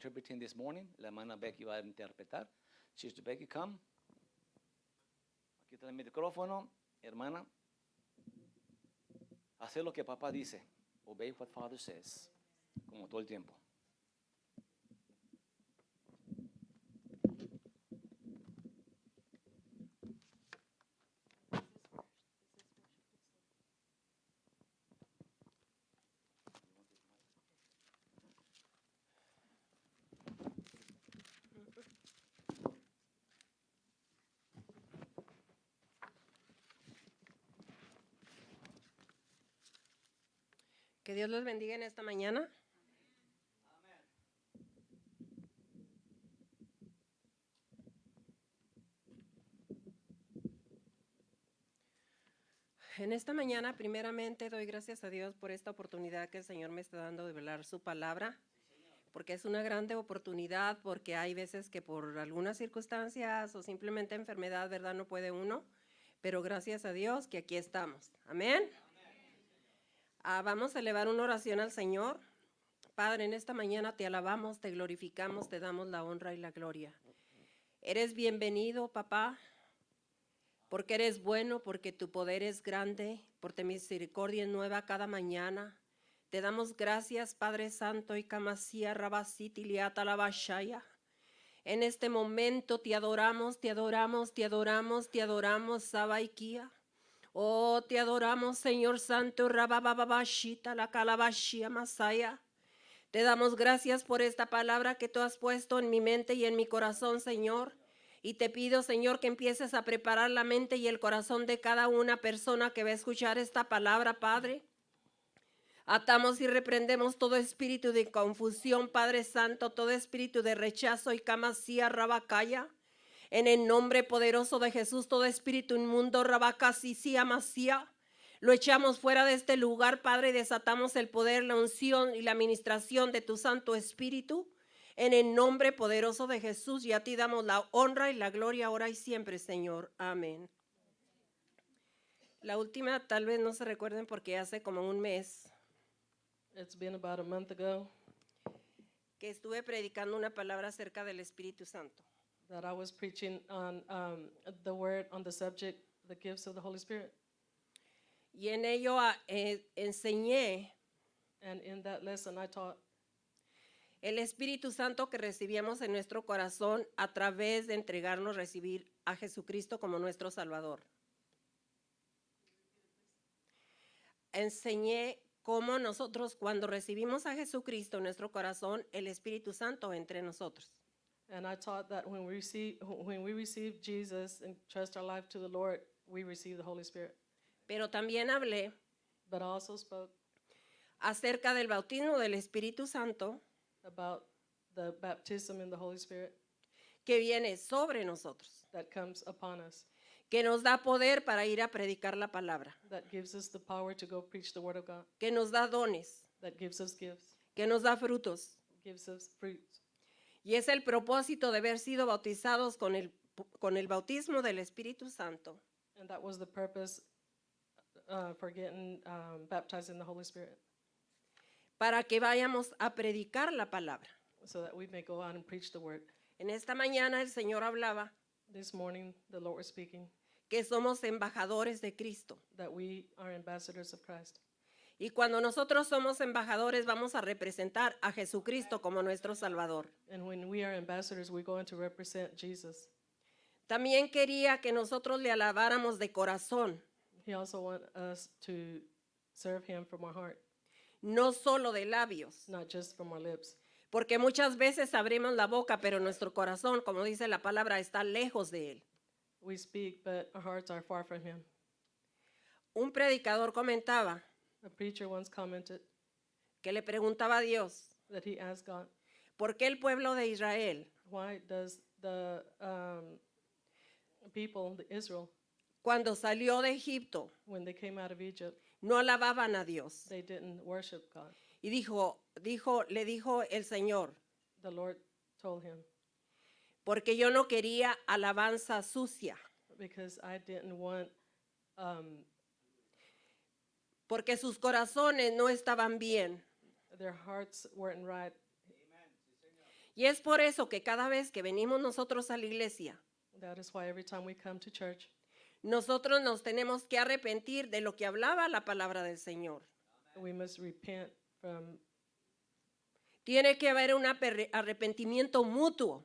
interpreting this morning. La hermana Becky va a interpretar. Sister Becky, come. Aquí está el micrófono, hermana. Hacer lo que papá dice. Obey what father says. Como todo el tiempo. Que Dios los bendiga en esta mañana. En esta mañana, primeramente, doy gracias a Dios por esta oportunidad que el Señor me está dando de velar su palabra, porque es una grande oportunidad, porque hay veces que por algunas circunstancias o simplemente enfermedad, ¿verdad? No puede uno, pero gracias a Dios que aquí estamos. Amén. Vamos a elevar una oración al Señor. Padre, en esta mañana te alabamos, te glorificamos, te damos la honra y la gloria. Eres bienvenido, papá, porque eres bueno, porque tu poder es grande, porque tu misericordia es nueva cada mañana. Te damos gracias, Padre Santo, y Kamasía, Rabasiti, Liata, Labashaya. En este momento te adoramos, te adoramos, te adoramos, te adoramos, Sabaikia. Oh, te adoramos, Señor Santo, Rabababashita, la Calabashia, Masaya. Te damos gracias por esta palabra que tú has puesto en mi mente y en mi corazón, Señor. Y te pido, Señor, que empieces a preparar la mente y el corazón de cada una persona que va a escuchar esta palabra, Padre. Atamos y reprendemos todo espíritu de confusión, Padre Santo, todo espíritu de rechazo y camasía, rabacaya. En el nombre poderoso de Jesús, todo espíritu inmundo, rabacasía, masía. Lo echamos fuera de este lugar, Padre, y desatamos el poder, la unción y la administración de tu Santo Espíritu. En el nombre poderoso de Jesús, y a ti damos la honra y la gloria ahora y siempre, Señor. Amén. La última, tal vez no se recuerden porque hace como un mes It's been about a month ago que estuve predicando una palabra acerca del Espíritu Santo. that I was preaching on the word on the subject, the gifts of the Holy Spirit. Y en ello enseñé And in that lesson, I taught el Espíritu Santo que recibíamos en nuestro corazón a través de entregarnos, recibir a Jesucristo como nuestro Salvador. Enseñé cómo nosotros cuando recibimos a Jesucristo en nuestro corazón, el Espíritu Santo entre nosotros. and I taught that when we receive Jesus and trust our life to the Lord, we receive the Holy Spirit. Pero también hablé But I also spoke acerca del bautismo del Espíritu Santo about the baptism in the Holy Spirit que viene sobre nosotros, that comes upon us, que nos da poder para ir a predicar la palabra, that gives us the power to go preach the word of God, que nos da dones, that gives us gifts, que nos da frutos. gives us fruits. Y es el propósito de haber sido bautizados con el bautismo del Espíritu Santo, And that was the purpose for getting baptized in the Holy Spirit, para que vayamos a predicar la palabra. so that we may go out and preach the word. En esta mañana el Señor hablaba This morning, the Lord was speaking que somos embajadores de Cristo. that we are ambassadors of Christ. Y cuando nosotros somos embajadores vamos a representar a Jesucristo como nuestro Salvador. And when we are ambassadors, we're going to represent Jesus. También quería que nosotros le alabáramos de corazón, He also wants us to serve him from our heart, no solo de labios. not just from our lips. Porque muchas veces abrimos la boca, pero nuestro corazón, como dice la palabra, está lejos de Él. We speak, but our hearts are far from him. Un predicador comentaba A preacher once commented que le preguntaba a Dios, that he asked God, ¿por qué el pueblo de Israel, why does the people, the Israel, cuando salió de Egipto, when they came out of Egypt, no alababan a Dios? they didn't worship God? Y le dijo el Señor, The Lord told him, porque yo no quería alabanza sucia, because I didn't want, porque sus corazones no estaban bien. their hearts weren't right. Y es por eso que cada vez que venimos nosotros a la iglesia, That is why every time we come to church, nosotros nos tenemos que arrepentir de lo que hablaba la palabra del Señor. we must repent from, Tiene que haber un arrepentimiento mutuo,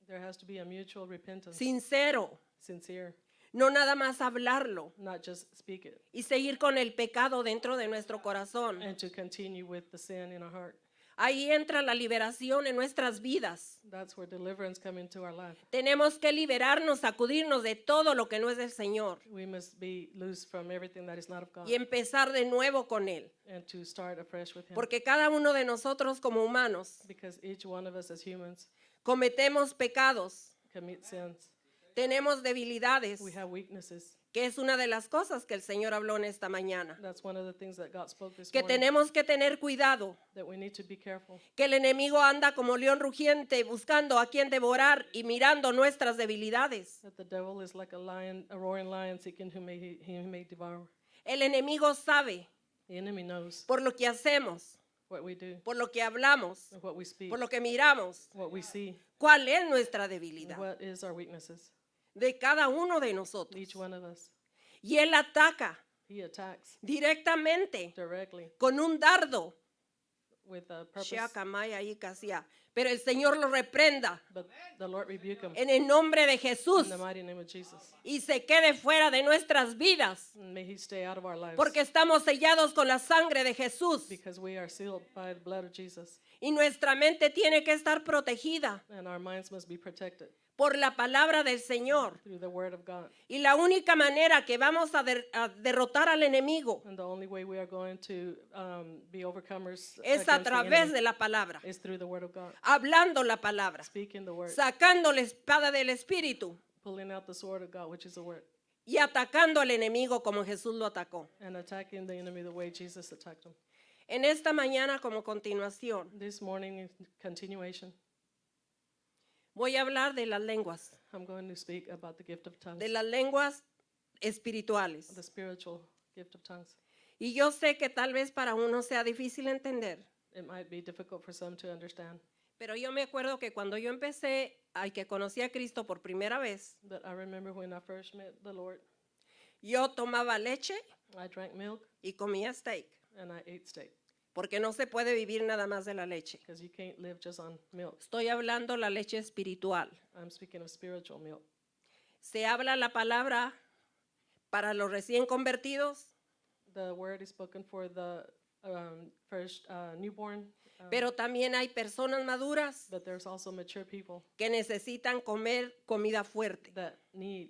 there has to be a mutual repentance, sincero, sincere, no nada más hablarlo not just speak it, y seguir con el pecado dentro de nuestro corazón. and to continue with the sin in our heart. Ahí entra la liberación en nuestras vidas. That's where deliverance come into our life. Tenemos que liberarnos, sacudirnos de todo lo que no es del Señor We must be loose from everything that is not of God y empezar de nuevo con Él. and to start afresh with Him. Porque cada uno de nosotros como humanos Because each one of us as humans cometemos pecados, commit sins. tenemos debilidades, We have weaknesses. que es una de las cosas que el Señor habló en esta mañana. That's one of the things that God spoke this Que morning, tenemos que tener cuidado, that we need to be careful. que el enemigo anda como león rugiente buscando a quien devorar y mirando nuestras debilidades. That the devil is like a lion, a roaring lion seeking whom he may devour. El enemigo sabe The enemy knows por lo que hacemos, what we do, por lo que hablamos, and what we speak, por lo que miramos, what we see, cuál es nuestra and debilidad what is our weaknesses. de cada uno de nosotros. Each one of us. Y él ataca He attacks directamente directly con un dardo. with a purpose, Shakamaya y Casia. Pero el Señor lo reprenda but the Lord rebuke him en el nombre de Jesús in the mighty name of Jesus. y se quede fuera de nuestras vidas, And may he stay out of our lives, porque estamos sellados con la sangre de Jesús because we are sealed by the blood of Jesus, y nuestra mente tiene que estar protegida and our minds must be protected por la palabra del Señor. through the word of God. Y la única manera que vamos a derrotar al enemigo And the only way we are going to be overcomers es a against the través enemy de la palabra, is through the word of God, hablando la palabra, speaking the word, sacando la espada del Espíritu pulling out the sword of God, which is the word, y atacando al enemigo como Jesús lo atacó. and attacking the enemy the way Jesus attacked him. En esta mañana, como continuación, This morning, in continuation, voy a hablar de las lenguas, I'm going to speak about the gift of tongues, de las lenguas espirituales. the spiritual gift of tongues. Y yo sé que tal vez para uno sea difícil entender, It might be difficult for some to understand, pero yo me acuerdo que cuando yo empecé, que conocí a Cristo por primera vez, but I remember when I first met the Lord, yo tomaba leche I drank milk y comía steak, and I ate steak, porque no se puede vivir nada más de la leche. because you can't live just on milk. Estoy hablando la leche espiritual. I'm speaking of spiritual milk. Se habla la palabra para los recién convertidos, The word is spoken for the first newborn, pero también hay personas maduras but there's also mature people que necesitan comer comida fuerte that need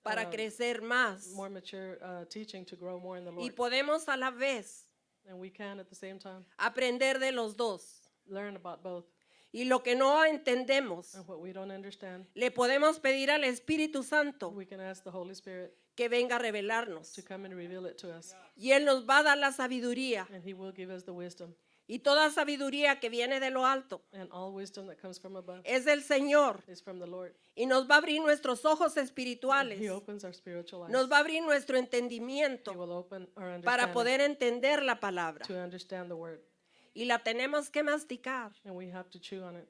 para crecer más. more mature teaching to grow more in the Y Lord. podemos a la vez And we can at the same time aprender de los dos. learn about both. Y lo que no entendemos, And what we don't understand, le podemos pedir al Espíritu Santo we can ask the Holy Spirit que venga a revelarnos. to come and reveal it to us. Y Él nos va a dar la sabiduría. And He will give us the wisdom. Y toda sabiduría que viene de lo alto And all wisdom that comes from above es del Señor. is from the Lord. Y nos va a abrir nuestros ojos And espirituales. He opens our spiritual eyes. Nos va a abrir nuestro He entendimiento will open our para understanding poder entender la palabra. to understand the word. Y la tenemos que masticar. And we have to chew on it.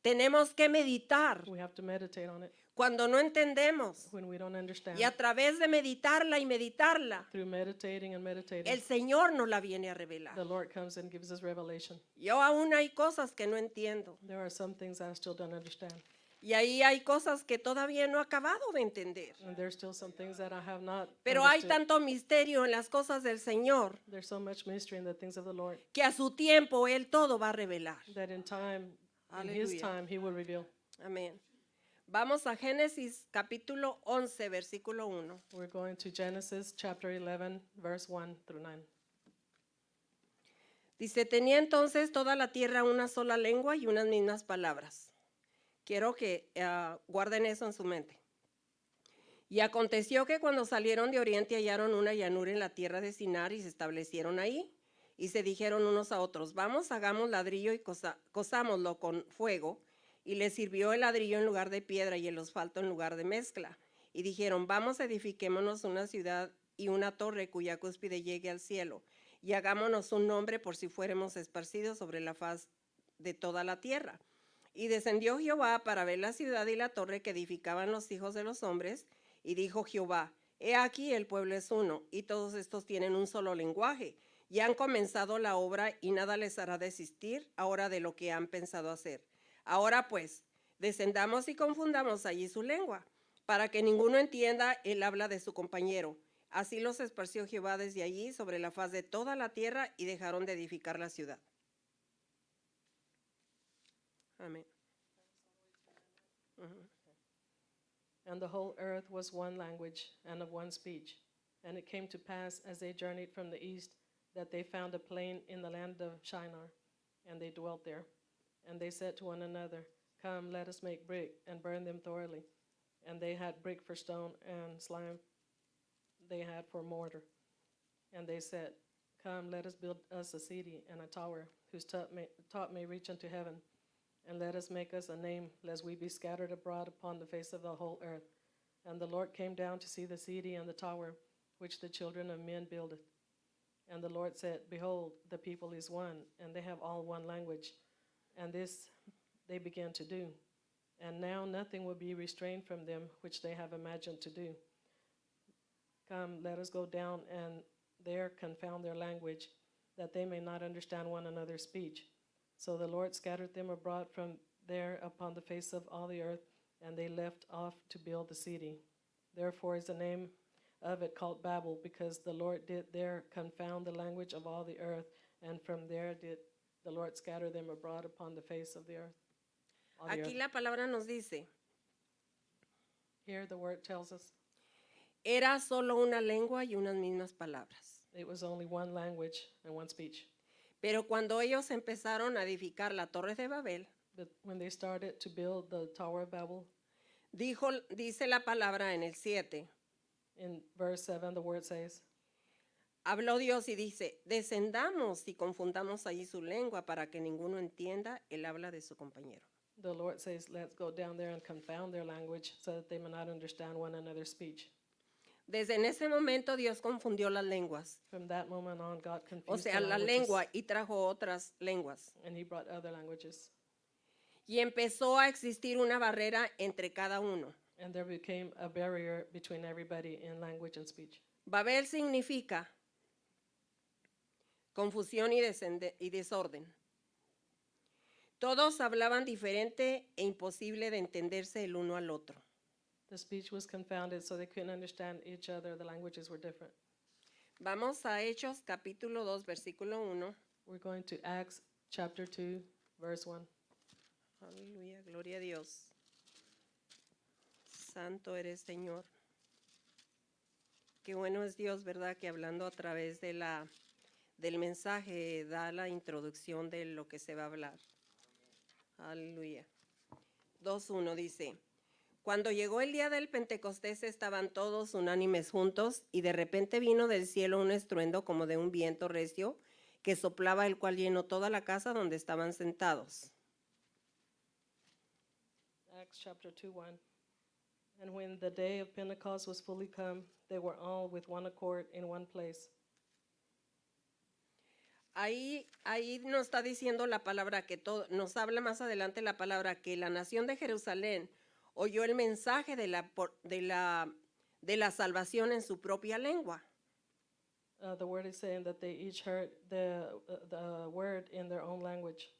Tenemos que meditar We have to meditate on it cuando no entendemos. when we don't understand. Y a través de meditarla y meditarla, Through meditating and meditating, el Señor nos la viene a revelar. the Lord comes and gives us revelation. Yo aún hay cosas que no entiendo. There are some things I still don't understand. Y ahí hay cosas que todavía no he acabado de entender. And there's still some things that I have not Pero hay understood. tanto misterio en las cosas del Señor There's so much mystery in the things of the Lord que a su tiempo Él todo va a revelar. that in time, in His Aleluya. time, He will reveal. Amén. Vamos a Génesis capítulo 11, versículo 1. We're going to Genesis chapter 11, verse 1 through 9. Dice, tenía entonces toda la tierra una sola lengua y unas mismas palabras. Quiero que guarden eso en su mente. Y aconteció que cuando salieron de oriente hallaron una llanura en la tierra de Sinar y se establecieron ahí. Y se dijeron unos a otros, vamos, hagamos ladrillo y cosámoslo con fuego. Y les sirvió el ladrillo en lugar de piedra y el asfalto en lugar de mezcla. Y dijeron, vamos, edifiquémonos una ciudad y una torre cuya cúspide llegue al cielo. Y hagámonos un nombre por si fuéramos esparcidos sobre la faz de toda la tierra. Y descendió Jehová para ver la ciudad y la torre que edificaban los hijos de los hombres, y dijo Jehová, he aquí el pueblo es uno, y todos estos tienen un solo lenguaje, y han comenzado la obra, y nada les hará desistir ahora de lo que han pensado hacer. Ahora pues, descendamos y confundamos allí su lengua, para que ninguno entienda el habla de su compañero. Así los esparció Jehová desde allí sobre la faz de toda la tierra, y dejaron de edificar la ciudad. Amén. And the whole earth was one language and of one speech. And it came to pass, as they journeyed from the east, that they found a plain in the land of Shinar, and they dwelt there. And they said to one another, come, let us make brick, and burn them thoroughly. And they had brick for stone, and slime they had for mortar. And they said, come, let us build us a city and a tower, whose top may reach unto heaven. And let us make us a name, lest we be scattered abroad upon the face of the whole earth. And the Lord came down to see the city and the tower, which the children of men builded. And the Lord said, behold, the people is one, and they have all one language. And this they began to do. And now nothing will be restrained from them, which they have imagined to do. Come, let us go down and there confound their language, that they may not understand one another's speech. So the Lord scattered them abroad from there upon the face of all the earth, and they left off to build the city. Therefore is the name of it called Babel, because the Lord did there confound the language of all the earth, and from there did the Lord scatter them abroad upon the face of the earth. All the Aquí earth. la palabra nos dice, Here the word tells us era solo una lengua y unas mismas palabras. it was only one language and one speech. Pero cuando ellos empezaron a edificar la torre de Babel, But when they started to build the Tower of Babel, dice la palabra en el 7, in verse 7, the word says, habló Dios y dice, descendamos y confundamos allí su lengua para que ninguno entienda el habla de su compañero. the Lord says, let's go down there and confound their language so that they may not understand one another's speech. Desde en ese momento Dios confundió las lenguas, From that moment on, God o confused sea, the la languages, lengua, y trajo otras lenguas. and he brought other languages. Y empezó a existir una barrera entre cada uno. And there became a barrier between everybody in language and speech. Babel significa confusión y desorden. Todos hablaban diferente e imposible de entenderse el uno al otro. The speech was confounded, so they couldn't understand each other. The languages were different. Vamos a Hechos capítulo 2, versículo 1. We're going to Acts chapter 2, verse 1. Aleluya, gloria a Dios. Santo eres, Señor. Qué bueno es Dios, ¿verdad? Que hablando a través de del mensaje da la introducción de lo que se va a hablar. Aleluya. 2:1 dice, cuando llegó el día del Pentecostés estaban todos unánimes juntos y de repente vino del cielo un estruendo como de un viento recio que soplaba, el cual llenó toda la casa donde estaban sentados. Acts chapter 2, 1. And when the day of Pentecost was fully come, they were all with one accord in one place. Ahí nos está diciendo la palabra que nos habla más adelante la palabra que la nación de Jerusalén oyó el mensaje de la salvación en su propia lengua. The word is saying that they each heard the word in their own language.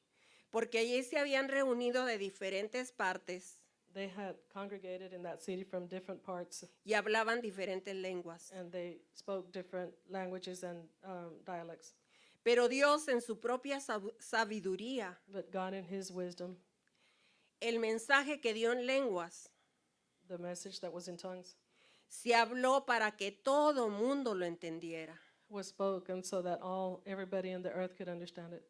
Porque allí se habían reunido de diferentes partes They had congregated in that city from different parts, y hablaban diferentes lenguas. and they spoke different languages and dialects. Pero Dios en su propia sabiduría, But God in his wisdom, el mensaje que dio en lenguas, the message that was in tongues, se habló para que todo mundo lo entendiera. was spoken so that everybody in the earth could understand it.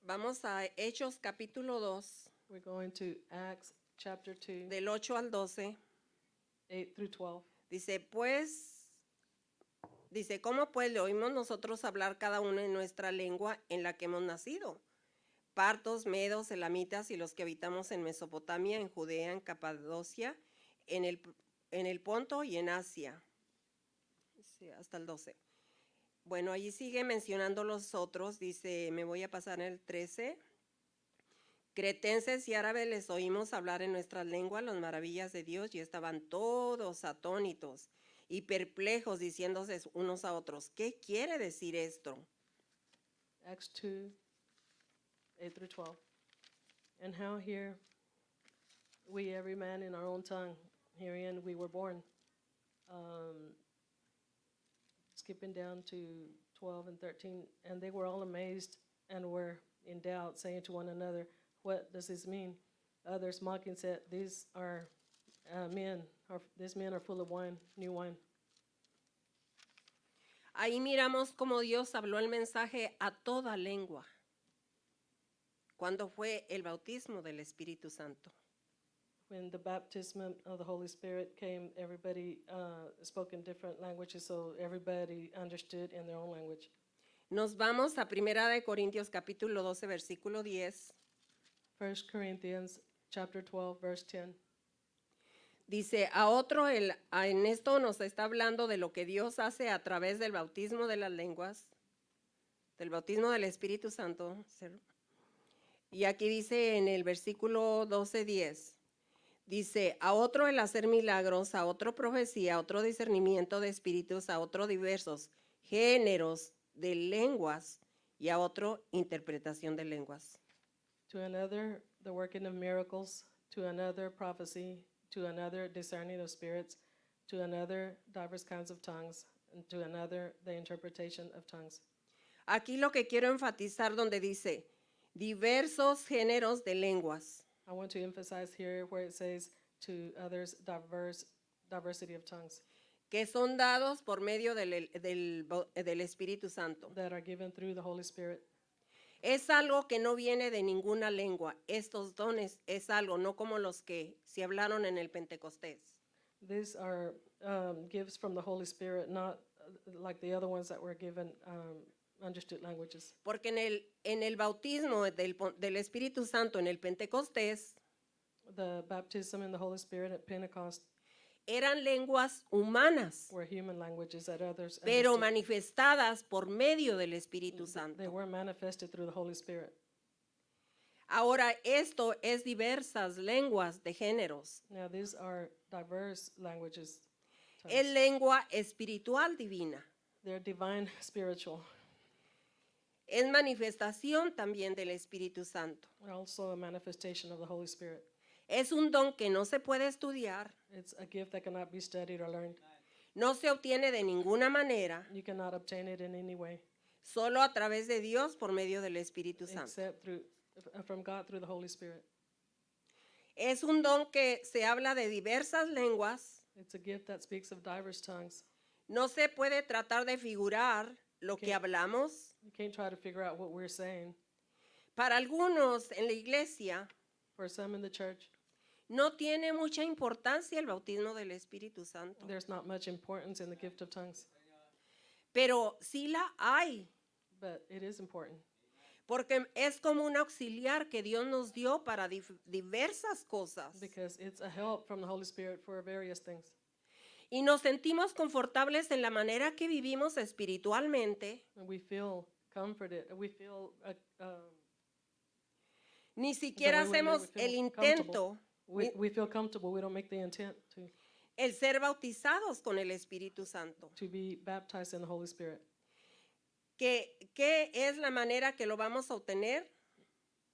Vamos a Hechos capítulo 2, We're going to Acts chapter 2, del 8 al 12. 8 through 12. Dice, ¿cómo pues le oímos nosotros hablar cada uno en nuestra lengua en la que hemos nacido? Partos, medos, elamitas y los que habitamos en Mesopotamia, en Judea, en Capadocia, en el Ponto y en Asia. Sí, hasta el 12. Bueno, allí sigue mencionando los otros, dice, me voy a pasar en el 13, Cretenses y árabes les oímos hablar en nuestras lenguas las maravillas de Dios y estaban todos atónitos y perplejos diciéndose unos a otros, ¿qué quiere decir esto? Acts 2, 8 through 12. And how here we, every man in our own tongue, herein we were born. Skipping down to 12 and 13. And they were all amazed and were in doubt, saying to one another, what does this mean? Others mocking said, these are these men are full of wine, new wine. Ahí miramos cómo Dios habló el mensaje a toda lengua cuando fue el bautismo del Espíritu Santo. When the baptism of the Holy Spirit came, everybody spoke in different languages, so everybody understood in their own language. Nos vamos a 1 de Corintios capítulo 12 versículo 10. 1 Corinthians chapter 12, verse 10. Dice, en esto nos está hablando de lo que Dios hace a través del bautismo de las lenguas, del bautismo del Espíritu Santo. Y aquí dice en el versículo 12:10, dice, a otro el hacer milagros, a otro profecía, a otro discernimiento de espíritus, a otro diversos géneros de lenguas y a otro interpretación de lenguas. To another, the working of miracles, to another, prophecy, to another, discerning of spirits, to another, diverse kinds of tongues, and to another, the interpretation of tongues. Aquí lo que quiero enfatizar donde dice diversos géneros de lenguas. I want to emphasize here where it says to others, diversity of tongues Que son dados por medio del Espíritu Santo. that are given through the Holy Spirit. Es algo que no viene de ninguna lengua. Estos dones es algo, no como los que se hablaron en el Pentecostés. These are gifts from the Holy Spirit, not like the other ones that were given understood languages. Porque en el bautismo del Espíritu Santo en el Pentecostés The baptism in the Holy Spirit at Pentecost eran lenguas humanas, were human languages that others pero understood. manifestadas por medio del Espíritu They Santo. were manifested through the Holy Spirit. Ahora, esto es diversas lenguas de géneros. Now these are diverse languages. Es lengua espiritual divina. They're divine spiritual. Es manifestación también del Espíritu Santo. They're also a manifestation of the Holy Spirit. Es un don que no se puede estudiar, It's a gift that cannot be studied or learned. no se obtiene de ninguna manera, You cannot obtain it in any way solo a través de Dios por medio del Espíritu Santo. except from God through the Holy Spirit. Es un don que se habla de diversas lenguas. It's a gift that speaks of diverse tongues. No se puede tratar de figurar lo que hablamos. You can't try to figure out what we're saying. Para algunos en la iglesia For some in the church, no tiene mucha importancia el bautismo del Espíritu Santo, there's not much importance in the gift of tongues, pero sí la hay, but it is important porque es como un auxiliar que Dios nos dio para diversas cosas. because it's a help from the Holy Spirit for various things. Y nos sentimos confortables en la manera que vivimos espiritualmente. And we feel comforted. We feel Ni siquiera way we live, hacemos we feel el intento, we feel comfortable. We don't make the intent el ser bautizados con el Espíritu Santo. to be baptized in the Holy Spirit. ¿Qué es la manera que lo vamos a obtener?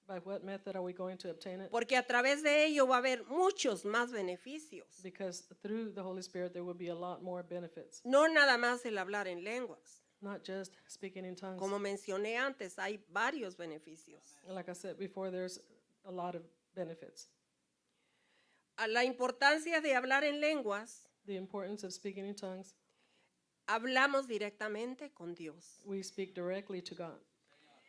By what method are we going to obtain it? Porque a través de ello va a haber muchos más beneficios. Because through the Holy Spirit there will be a lot more benefits. No nada más el hablar en lenguas. Not just speaking in tongues. Como mencioné antes, hay varios beneficios. Like I said before, there's a lot of benefits. A la importancia de hablar en lenguas, The importance of speaking in tongues, hablamos directamente con Dios. we speak directly to God.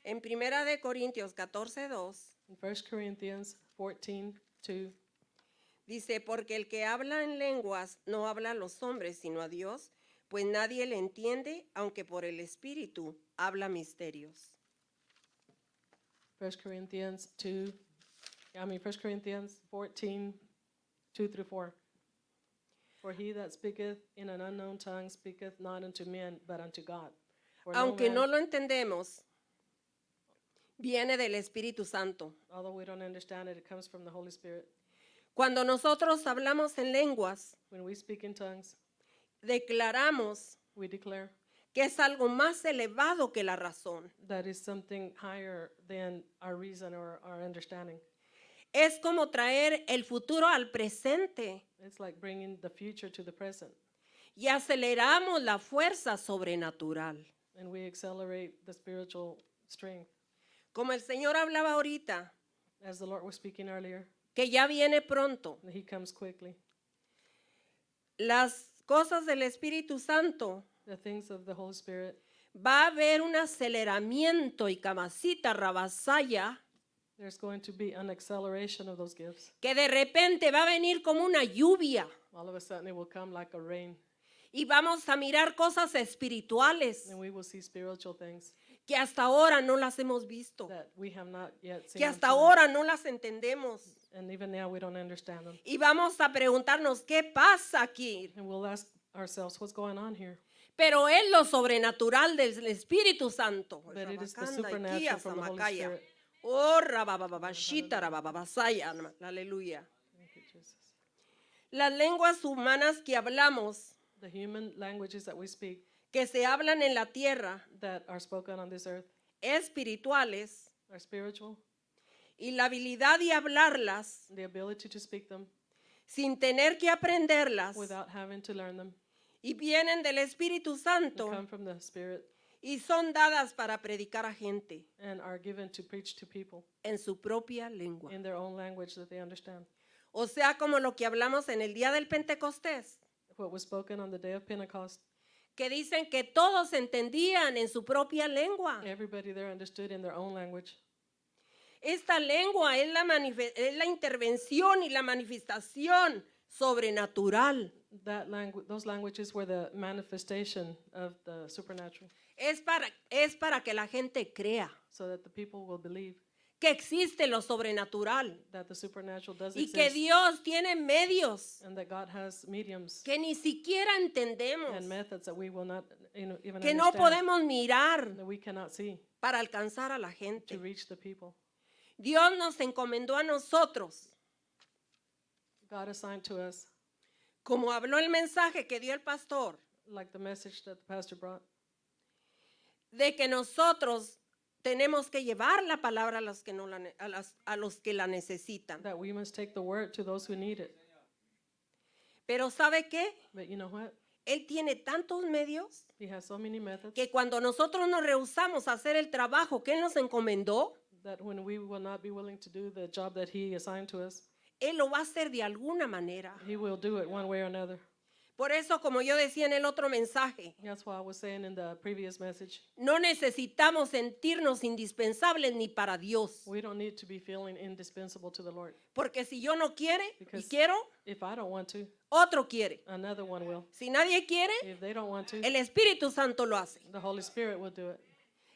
En 1 de Corintios 14:2 In 1 Corinthians 14:2, dice, porque el que habla en lenguas no habla a los hombres, sino a Dios, pues nadie le entiende, aunque por el Espíritu habla misterios. 1 Corinthians 14:2 through 4. For he that speaketh in an unknown tongue speaketh not unto men, but unto God. For Aunque man- no lo entendemos, viene del Espíritu Santo. Although we don't understand it, it comes from the Holy Spirit. Cuando nosotros hablamos en lenguas, When we speak in tongues, declaramos we declare que es algo más elevado que la razón. that is something higher than our reason or our understanding. Es como traer el futuro al presente It's like bringing the future to the present, y aceleramos la fuerza sobrenatural. and we accelerate the spiritual strength. Como el Señor hablaba ahorita, As the Lord was speaking earlier, que ya viene pronto. He comes quickly. Las cosas del Espíritu Santo, The things of the Holy Spirit, va a haber un aceleramiento y camacita rabasaya there's going to be an acceleration of those gifts. que de repente va a venir como una lluvia All of a sudden, it will come like a rain, y vamos a mirar cosas espirituales and we will see spiritual things que hasta ahora no las hemos visto, that we have not yet seen. que hasta until now. ahora no las entendemos. And even now, we don't understand them. Y vamos a preguntarnos qué pasa aquí. And we'll ask ourselves, what's going on here? Pero es lo sobrenatural del Espíritu Santo. But it is the Rabacanda, supernatural ikia, from the Holy samakaya. Spirit. Oh, rabababashita, rabababasaya. Aleluya. Thank you, Jesus. Las lenguas humanas que hablamos, The human languages that we speak, que se hablan en la tierra, that are spoken on this earth, espirituales, are spiritual. y la habilidad de hablarlas The ability to speak them sin tener que aprenderlas, without having to learn them, y vienen del Espíritu they Santo come from the Spirit y son dadas para predicar a gente and are given to preach to people en su propia lengua. in their own language that they understand. O sea, como lo que hablamos en el día del Pentecostés, What was spoken on the day of Pentecost, que dicen que todos entendían en su propia lengua. everybody there understood in their own language. Esta lengua es la intervención y la manifestación sobrenatural. Those languages were the manifestation of the supernatural, Es para que la gente crea so that the people will believe que existe lo sobrenatural that the supernatural does y que exist, Dios tiene medios and that God has mediums que ni siquiera entendemos, and methods that we will not even que no understand, podemos mirar that we cannot see para alcanzar a la to gente. reach the people. Dios nos encomendó a nosotros, God assigned to us, como habló el mensaje que dio el pastor, like the message that the pastor brought, de que nosotros tenemos que llevar la palabra a los que, no la, a los que la necesitan. that we must take the word to those who need it. Pero ¿sabe qué? But you know what? Él tiene tantos medios He has so many methods que cuando nosotros nos rehusamos a hacer el trabajo que Él nos encomendó, that when we will not be willing to do the job that He assigned to us, Él lo va a hacer de alguna manera. He will do it one way or another. Por eso, como yo decía en el otro mensaje, That's why I was saying in the previous message, no necesitamos sentirnos indispensables ni para Dios. we don't need to be feeling indispensable to the Lord. Porque si yo no quiere y Because quiero, if I don't want to, otro quiere. another one will. Si nadie quiere, If they don't want to, el Espíritu Santo lo hace. the Holy Spirit will do it.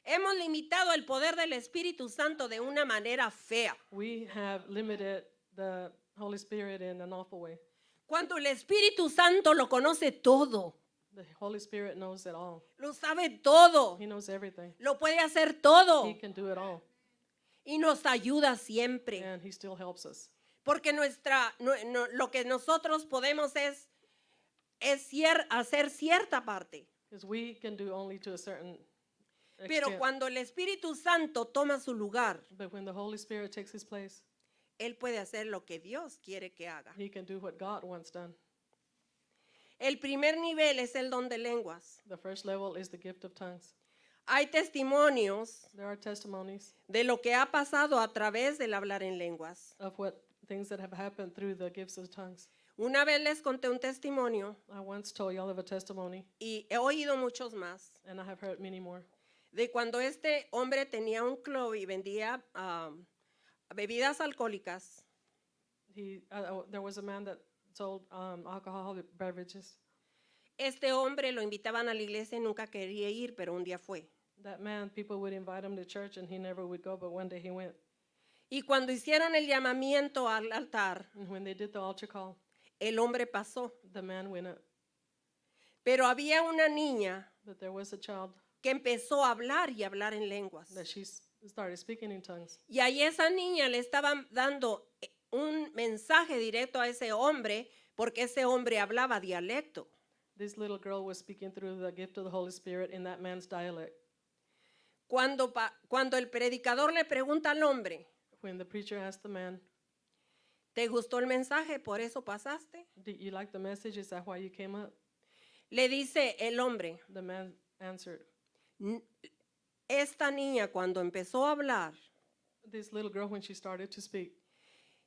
Hemos limitado el poder del Espíritu Santo de una manera fea. We have limited the Holy Spirit in an awful way. Cuando el Espíritu Santo lo conoce todo, The Holy Spirit knows it all. lo sabe todo, He knows everything. lo puede hacer todo He can do it all. y nos ayuda siempre. And He still helps us. Porque lo que nosotros podemos es hacer cierta parte. Because we can do only to a certain Pero extent. cuando el Espíritu Santo toma su lugar, But when the Holy Spirit takes His place, Él puede hacer lo que Dios quiere que haga. He can do what God wants done. El primer nivel es el don de lenguas. The first level is the gift of tongues. Hay testimonios There are testimonies de lo que ha pasado a través del hablar en lenguas. of what things that have happened through the gifts of tongues. Una vez les conté un testimonio I once told y'all of a testimony, y he oído muchos más and I have heard many more, de cuando este hombre tenía un club y vendía bebidas alcohólicas. There was a man that sold alcoholic beverages. Este hombre lo invitaban a la iglesia y nunca quería ir, pero un día fue. That man, people would invite him to church, and he never would go, but one day he went. Y cuando hicieron el llamamiento al altar, And when they did the altar call, el hombre pasó. the man went up. Pero había una niña But there was a child que empezó a hablar y hablar en lenguas. that she started speaking in tongues. Y ahí esa niña le estaba dando un mensaje directo a ese hombre porque ese hombre hablaba dialecto. This little girl was speaking through the gift of the Holy Spirit in that man's dialect. Cuando el predicador le pregunta al hombre, When the preacher asked the man, ¿te gustó el mensaje? ¿Por eso pasaste? "Did you like the message? Is that why you came up?" Le dice el hombre, The man answered, esta niña cuando empezó a hablar, "This little girl, when she started to speak,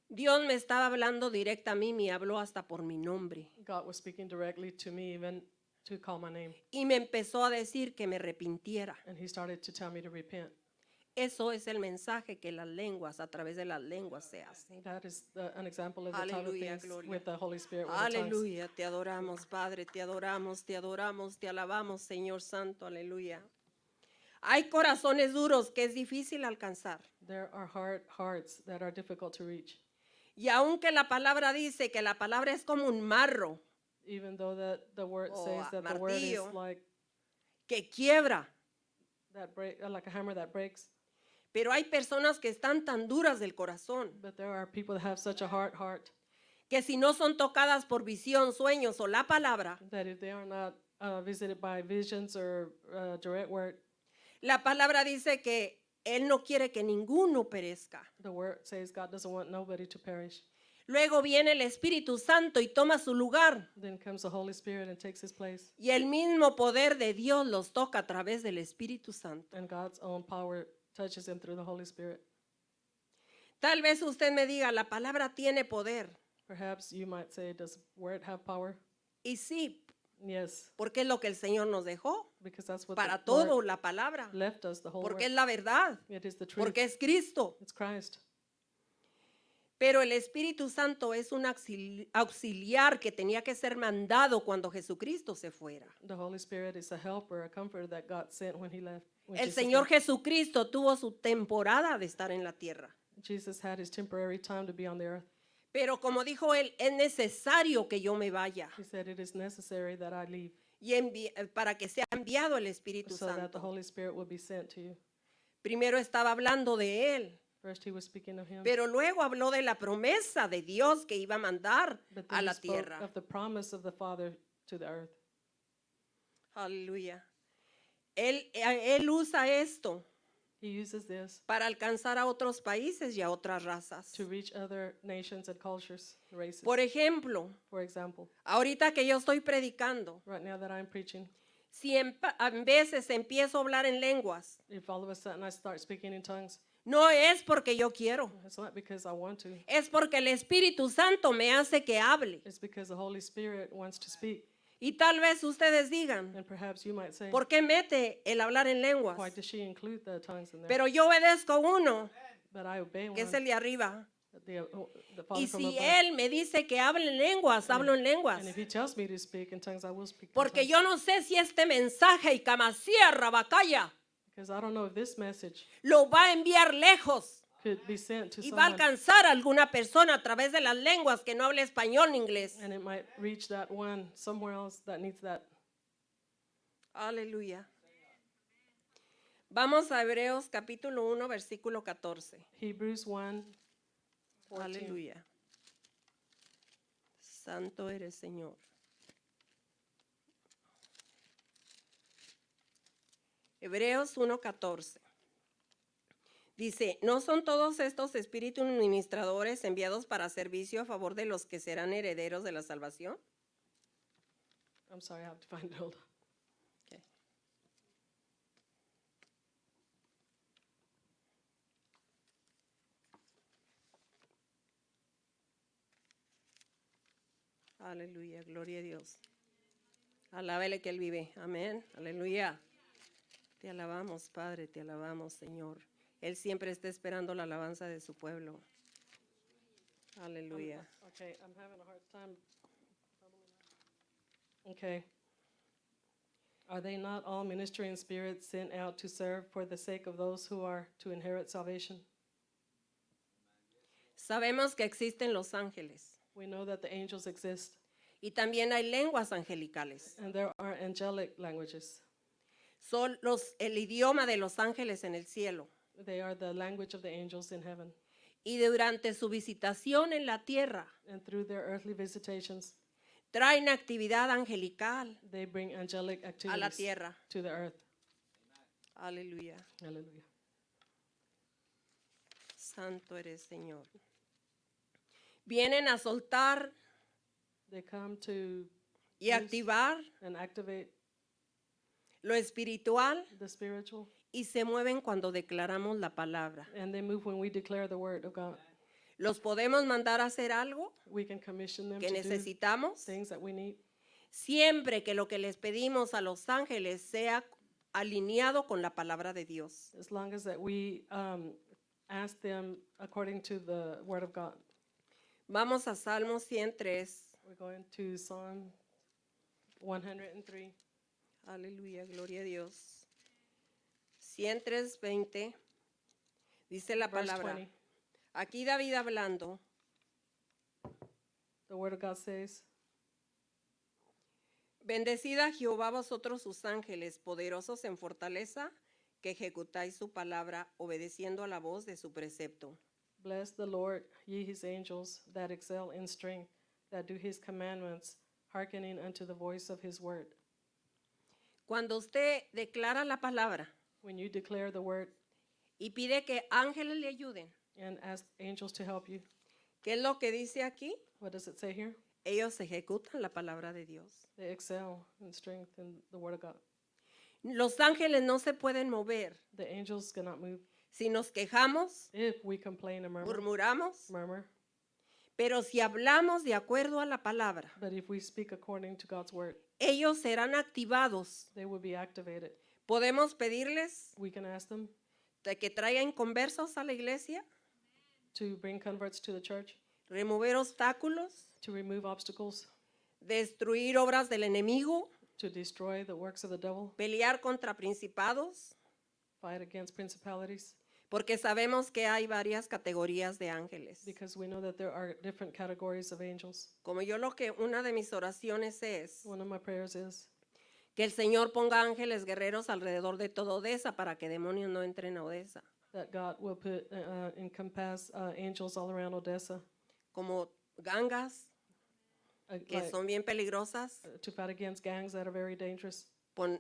Dios me estaba hablando directa a mí, me habló hasta por mi nombre. God was speaking directly to me, even to call my name. Y me empezó a decir que me arrepintiera. And he started to tell me to repent." Eso es el mensaje que las lenguas, a través de las lenguas se hace. That is an example of the type of Aleluya, things gloria. with the Holy Spirit, with the tongues. Aleluya, te adoramos, Padre, te adoramos, te adoramos, te alabamos, Señor Santo, aleluya. Hay corazones duros que es difícil alcanzar. There are hard hearts that are difficult to reach. Y aunque la palabra dice que la palabra es como un marro Even though the word O says that the word is martillo. like que quiebra, like a hammer that breaks, pero hay personas que están tan duras del corazón but there are people that have such a hard heart que si no son tocadas por visión, sueños o la palabra, that if they are not visited by visions or direct word, la palabra dice que Él no quiere que ninguno perezca. the word says God doesn't want nobody to perish. Luego viene el Espíritu Santo y toma su lugar. Then comes the Holy Spirit and takes his place, Y el mismo poder de Dios los toca a través del Espíritu Santo. and God's own power touches him through the Holy Spirit. Tal vez usted me diga, la palabra tiene poder. Perhaps you might say, does word have power? Y sí, Yes, porque es lo que el Señor nos dejó. because that's what Para the todo word la palabra. left us, the whole Porque es word. la verdad. It is the truth. Porque es Cristo. It's Christ. Pero el Espíritu Santo es un auxiliar que tenía que ser mandado cuando Jesucristo se fuera. The Holy Spirit is a helper, a comforter that God sent when he left. When El Jesus Señor left. Jesucristo tuvo su temporada de estar en la tierra. Jesus had his temporary time to be on the earth. Pero como dijo él, es necesario que yo me vaya He said, it is necessary that I leave y para que sea enviado el Espíritu so that the Santo. Holy Spirit will be sent to you. Primero estaba hablando de él, First he was speaking of him, pero luego habló de la promesa de Dios que iba a mandar but a then he la spoke tierra. of the promise of the Father to the earth. Aleluya. Él usa esto He uses this para alcanzar a otros países y a otras razas. to reach other nations and cultures, races. Por ejemplo, For example, ahorita que yo estoy predicando, right now that I'm preaching, si a veces empiezo a hablar en lenguas, if all of a sudden I start speaking in tongues, no es porque yo quiero, it's not because I want to. es porque el Espíritu Santo me hace que hable. It's because the Holy Spirit wants to speak. Y tal vez ustedes digan, And perhaps you might say, ¿por qué mete el hablar en lenguas? why does she include the tongues in there? Pero yo obedezco uno, But I obey que es one, el de arriba. the Father Y from si above. Él me dice que hable en lenguas, hablo en lenguas. And if he tells me to speak in tongues, I will speak in Porque tongues. yo no sé si este mensaje y Camasierra, Bacaya, Because I don't know if this message lo va a enviar lejos could be sent to y va a someone, alcanzar a alguna persona a través de las lenguas que no habla español ni inglés. and it might reach that one somewhere else that needs that. Aleluya. Vamos a Hebreos capítulo 1, versículo 14. Hebrews 1, 14. Aleluya. Santo eres, Señor. Hebreos 1:14. Dice, ¿no son todos estos espíritus ministradores enviados para servicio a favor de los que serán herederos de la salvación? I'm sorry, I have to find it. Hold on. Okay. Aleluya, gloria a Dios. Alábele que Él vive. Amén. Aleluya. Te alabamos, Padre, te alabamos, Señor. Él siempre está esperando la alabanza de su pueblo. Aleluya. Okay, I'm having a hard time. Okay. Are they not all ministering spirits sent out to serve for the sake of those who are to inherit salvation? Sabemos que existen los ángeles We know that the angels exist, y también hay lenguas angelicales. and there are angelic languages. Son el idioma de los ángeles en el cielo. They are the language of the angels in heaven. Y durante su visitación en la tierra, And through their earthly visitations, traen actividad angelical they bring angelic a la activities tierra. to the earth. Aleluya. Hallelujah. Santo eres, Señor. Vienen a soltar They come to y activar and activate lo espiritual the spiritual, y se mueven cuando declaramos la palabra. and they move when we declare the word of God. ¿Los podemos mandar a hacer algo We can commission them que to do necesitamos? things that we need, Siempre que lo que les pedimos a los ángeles sea alineado con la palabra de Dios. as long as that we ask them according to the word of God. Vamos a Salmo 103. We're going to Psalm 103, Aleluya, gloria a Dios. 103:20. Dice la verse palabra. 20. Aquí David hablando. The word of God says, Bendecid a Jehová vosotros sus ángeles, poderosos en fortaleza, que ejecutáis su palabra, obedeciendo a la voz de su precepto. Bless the Lord, ye his angels that excel in strength, that do his commandments, hearkening unto the voice of his word. Cuando usted declara la palabra When you declare the word y pide que ángeles le ayuden, and ask angels to help you, ¿qué es lo que dice aquí? what does it say here? Ellos ejecutan la palabra de Dios. They excel in strength in the word of God. Los ángeles no se pueden mover. The angels cannot move. Si nos quejamos, If we complain and murmuramos, murmur, pero si hablamos de acuerdo a la palabra, but if we speak according to God's word, ellos serán activados. they will be activated. Podemos pedirles We can ask them de que traigan conversos a la iglesia, to bring converts to the church, remover obstáculos, to remove obstacles, destruir obras del enemigo, to destroy the works of the devil, pelear contra principados, fight against principalities, porque sabemos que hay varias categorías de ángeles. because we know that there are different categories of angels. Como yo una de mis oraciones es One of my prayers is que el Señor ponga ángeles guerreros alrededor de toda Odessa para que demonios no entren a Odessa, that God will put encompass angels all around Odessa, como gangas que like, son bien peligrosas, to fight against gangs that are very dangerous,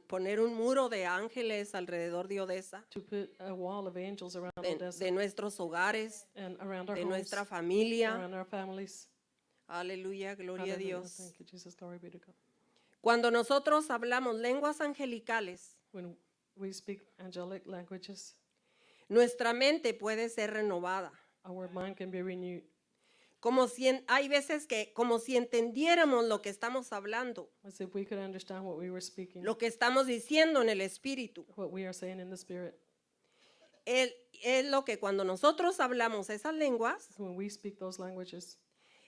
poner un muro de ángeles alrededor de Odessa, to put a wall of angels around de Odessa nuestros hogares, and around our de homes, nuestra familia. around our families. Aleluya, gloria a Hallelujah. Dios. Thank you, Jesus. Glory be to God. Cuando nosotros hablamos lenguas angelicales, When we speak angelic languages, nuestra mente puede ser renovada. our mind can be renewed. Hay veces que como si entendiéramos lo que estamos hablando, As if we could understand what we were speaking, lo que estamos diciendo en el espíritu. what we are saying in the spirit. Es lo que cuando nosotros hablamos esas lenguas, When we speak those languages,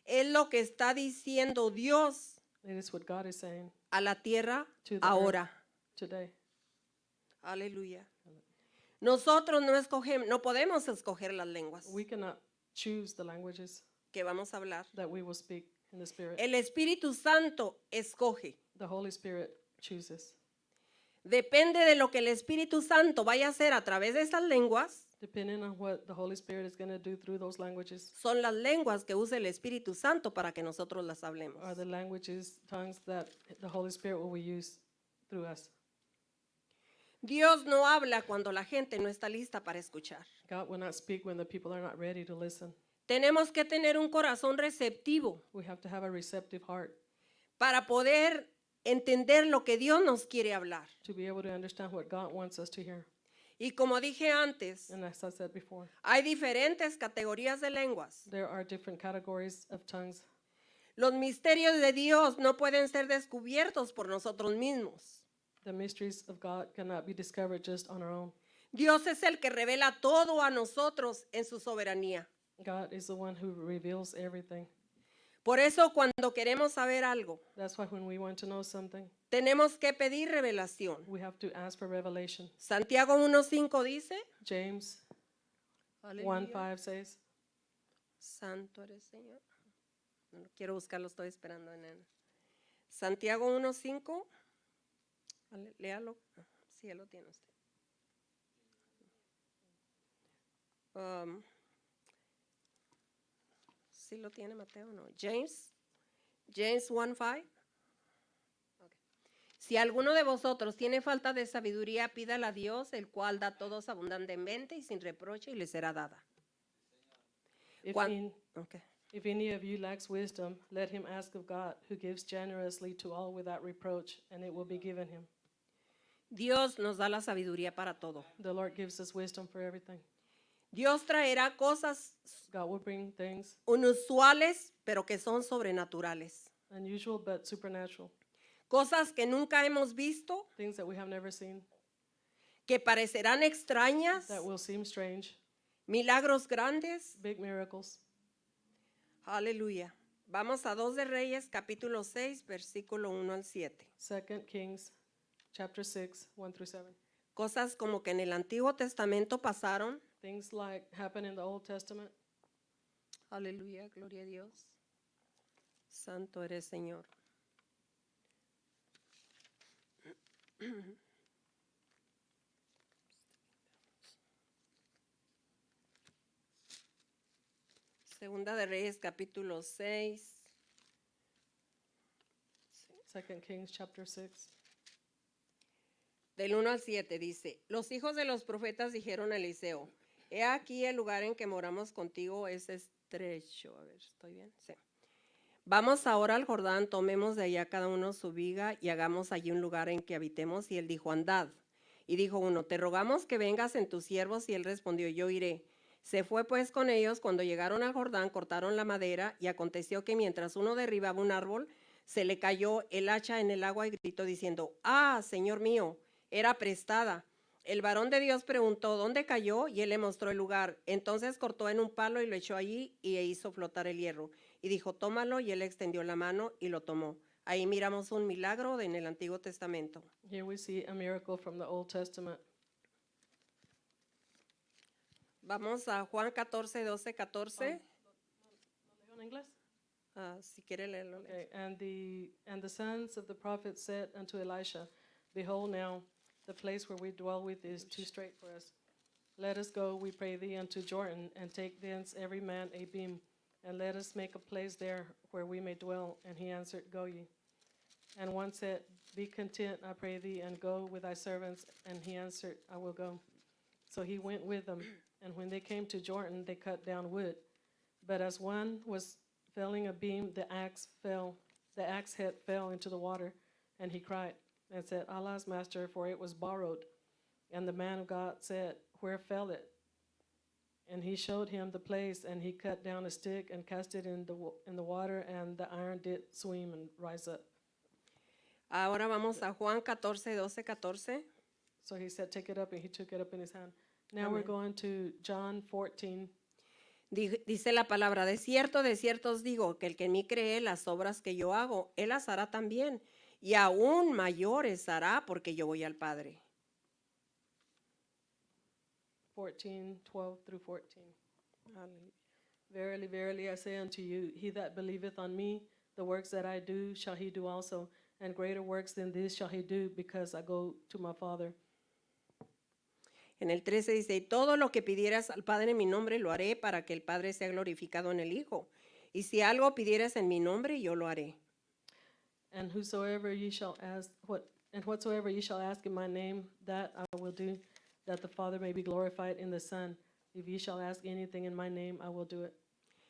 es lo que está diciendo Dios it is what God is saying a la tierra to the ahora. earth today. Aleluya. Nosotros no podemos escoger las lenguas We cannot choose the languages que vamos a hablar. that we will speak in the spirit. El Espíritu Santo escoge. The Holy Spirit chooses. Depende de lo que el Espíritu Santo vaya a hacer a través de esas lenguas, Depending on what the Holy Spirit is going to do through those languages, son las lenguas que usa el Espíritu Santo para que nosotros las hablemos. are the languages, tongues that the Holy Spirit will use through us. Dios no habla cuando la gente no está lista para escuchar. God will not speak when the people are not ready to listen. Tenemos que tener un corazón receptivo We have to have a receptive heart para poder entender lo que Dios nos quiere hablar. to be able to understand what God wants us to hear. Y como dije antes, And as I said before, hay diferentes categorías de lenguas. there are different categories of tongues. Los misterios de Dios no pueden ser descubiertos por nosotros mismos. The mysteries of God cannot be discovered just on our own. Dios es el que revela todo a nosotros en su soberanía. God is the one who reveals everything. Por eso cuando queremos saber algo, That's why when we want to know something, tenemos que pedir revelación. we have to ask for revelation. Santiago 1:5 dice, James Aleluya. 1:5 says, Santo eres Señor. No quiero buscarlo, estoy esperando en él. Santiago 1:5. Léalo. Sí, ya lo tiene usted. ¿Sí lo tiene Mateo o no? James 1:5. Okay. Si alguno de vosotros tiene falta de sabiduría, pídala a Dios, el cual da a todos abundantemente y sin reproche, y le será dada. If, Juan- in, Okay. if any of you lacks wisdom, let him ask of God, who gives generously to all without reproach, and it will be given him. Dios nos da la sabiduría para todo. The Lord gives us wisdom for everything. Dios traerá cosas God will bring things inusuales, pero que son sobrenaturales. unusual but supernatural, Cosas que nunca hemos visto, things that we have never seen, que parecerán extrañas, that will seem strange, milagros grandes. big miracles. Aleluya. Vamos a 2 de Reyes, capítulo 6, versículo 1 al 7. 2 Kings chapter 6, 1 through 7. Cosas como que en el Antiguo Testamento pasaron. Things like happen in the Old Testament. Aleluya, gloria a Dios. Santo eres, Señor. Segunda de Reyes, capítulo 6. 2 Kings chapter 6. Del 1 al 7 dice, los hijos de los profetas dijeron a Eliseo, he aquí el lugar en que moramos contigo es estrecho. A ver, ¿estoy bien? Sí. Vamos ahora al Jordán, tomemos de allá cada uno su viga y hagamos allí un lugar en que habitemos. Y él dijo, andad. Y dijo uno, te rogamos que vengas en tus siervos. Y él respondió, yo iré. Se fue pues con ellos. Cuando llegaron al Jordán, cortaron la madera. Y aconteció que mientras uno derribaba un árbol, se le cayó el hacha en el agua y gritó diciendo, ah, Señor mío, era prestada. El varón de Dios preguntó, ¿dónde cayó? Y él le mostró el lugar. Entonces cortó en un palo y lo echó allí y hizo flotar el hierro. Y dijo, tómalo, y él extendió la mano y lo tomó. Ahí miramos un milagro en el Antiguo Testamento. Here we see a miracle from the Old Testament. Vamos a Juan 14, 12, 14. In English? Si quiere leerlo. Okay. And the sons of the prophets said unto Elisha, behold now, the place where we dwell with is too strait for us. Let us go, we pray thee, unto Jordan, and take thence every man a beam, and let us make a place there where we may dwell. And he answered, go ye. And one said, be content, I pray thee, and go with thy servants. And he answered, I will go. So he went with them. And when they came to Jordan, they cut down wood. But as one was felling a beam, the axe head fell into the water. And he cried and said, Alas, master, for it was borrowed. And the man of God said, where fell it? And he showed him the place, and he cut down a stick and cast it in the water, and the iron did swim and rise up. Ahora vamos a Juan 14, 12, 14. So he said, take it up, and he took it up in his hand. Now we're going to John 14. Dice la palabra, de cierto os digo, que el que en mí cree, las obras que yo hago, él las hará también, y aún mayores hará, porque yo voy al Padre. 14, 12 through 14. Verily, verily, I say unto you, he that believeth on me, the works that I do shall he do also, and greater works than this shall he do, because I go to my Father. En el 13 dice, y todo lo que pidieras al Padre en mi nombre lo haré, para que el Padre sea glorificado en el Hijo. Y si algo pidieras en mi nombre, yo lo haré. And whatsoever ye shall ask in my name, that I will do, that the Father may be glorified in the Son. If ye shall ask anything in my name, I will do it.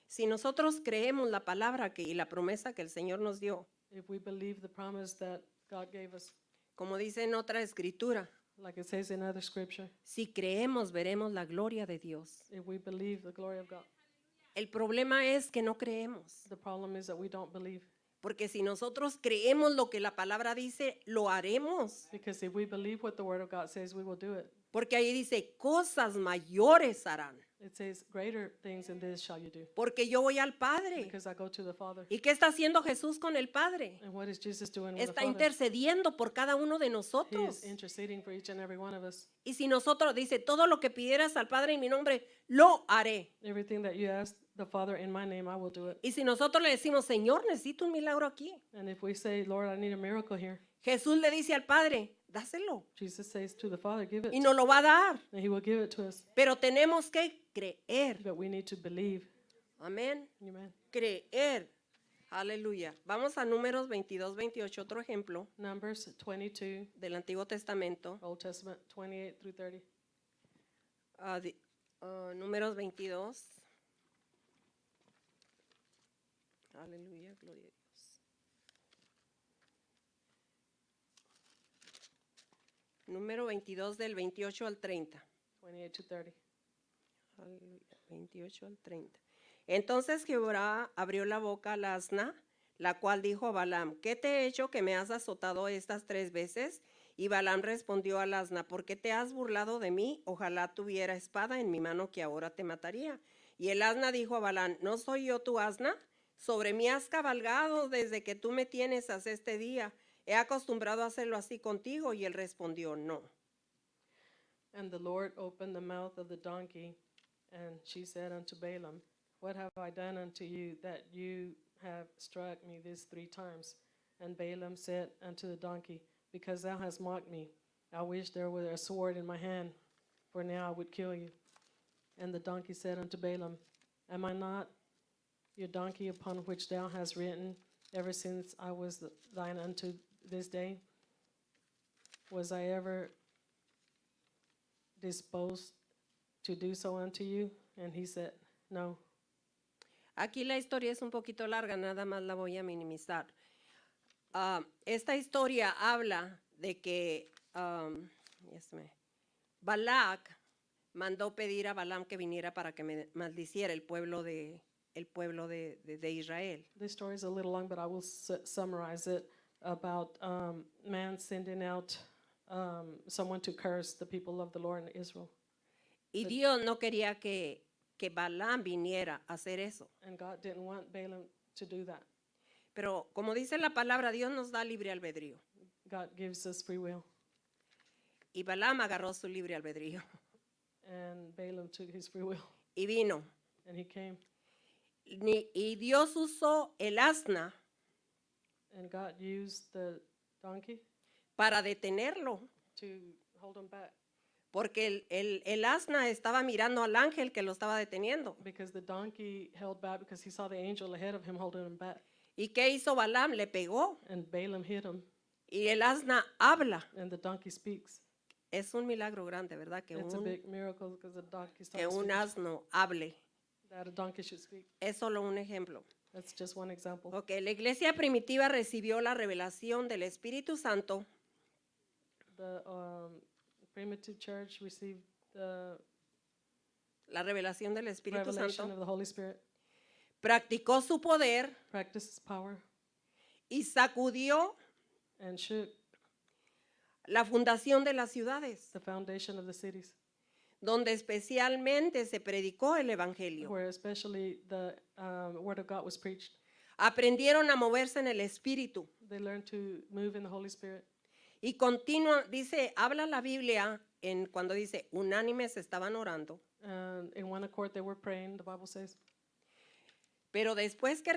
Si nosotros creemos la palabra y la promesa que el Señor nos dio, If we believe the promise that God gave us, como dice en otra escritura, like it says in other scripture, si creemos, veremos la gloria de Dios. if we believe the glory of God. El problema es que no creemos, The problem is that we don't believe. porque si nosotros creemos lo que la palabra dice, lo haremos. Because if we believe what the Word of God says, we will do it. Porque ahí dice, cosas mayores harán, It says, greater things than this shall you do. porque yo voy al Padre. Because I go to the Father. ¿Y qué está haciendo Jesús con el Padre? And what is Jesus doing with the Está Father? intercediendo por cada uno de He nosotros. is interceding for each and every one of us. Y si nosotros, dice, todo lo que pidieras al Padre en mi nombre, lo haré. Everything that you ask the Father in my name, I will do it. Y si nosotros le decimos, Señor, necesito un milagro aquí. And if we say, Lord, I need a miracle here, Jesús le dice al Padre, dáselo. Jesus says to the Father, give it, Y nos lo va a dar. and he will give it to us. Pero tenemos que creer. But we need to believe. Amén. Amen. Creer. Aleluya. Vamos a Números 22, 28, otro ejemplo Numbers 22, del Antiguo Testamento. Old Testament 28 through 30. Números 22. Aleluya, gloria a Dios. Número 22 del 28 al 30. 28 to 30. Aleluya, 28 al 30. Entonces Jehová abrió la boca al asna, la cual dijo a Balaam, ¿qué te he hecho que me has azotado estas 3 veces? Y Balaam respondió al asna, ¿por qué te has burlado de mí? Ojalá tuviera espada en mi mano que ahora te mataría. Y el asna dijo a Balaam, ¿no soy yo tu asna? Sobre mí has cabalgado desde que tú me tienes hasta este día. He acostumbrado a hacerlo así contigo. Y él respondió, no. And the Lord opened the mouth of the donkey, and she said unto Balaam, what have I done unto you, that you have struck me these 3 times? And Balaam said unto the donkey, because thou hast mocked me, I wish there were a sword in my hand, for now I would kill you. And the donkey said unto Balaam, am I not your donkey upon which thou hast ridden ever since I was thine unto this day? Was I ever disposed to do so unto you? And he said, no. Aquí la historia es un poquito larga, nada más la voy a minimizar. Esta historia habla de que Balac mandó pedir a Balaam que viniera para que me maldiciera el pueblo de Israel. This story is a little long, but I will summarize it about man sending out someone to curse the people of the Lord in Israel. Y Dios no quería que Balaam viniera a hacer eso. And God didn't want Balaam to do that. Pero como dice la palabra, Dios nos da libre albedrío. God gives us free will. Y Balaam agarró su libre albedrío. And Balaam took his free will. Y vino. And he came. Y Dios usó el asna And God used the donkey para detenerlo. to hold him back. Porque el asna estaba mirando al ángel que lo estaba deteniendo. Because the donkey held back because he saw the angel ahead of him holding him back. ¿Y qué hizo Balaam? Le pegó. And Balaam hit him. Y el asna habla. And the donkey speaks. Es un milagro grande, ¿verdad? It's a big miracle because the donkey que starts un speaking. asno hable. That a donkey should speak. Es solo un ejemplo. That's just one example. Ok, la iglesia primitiva recibió la revelación del Espíritu Santo The primitive church received the la revelación del Espíritu revelation Santo, of the Holy Spirit, practicó su poder practiced his power, y sacudió and shook la fundación de las ciudades, the foundation of the cities, donde especialmente se predicó el Evangelio. where especially the word of God was preached. Aprendieron a moverse en el Espíritu They learned to move in the Holy Spirit. y habla la Biblia cuando dice, unánimes estaban orando, And in one accord they were praying, the Bible says. pero después que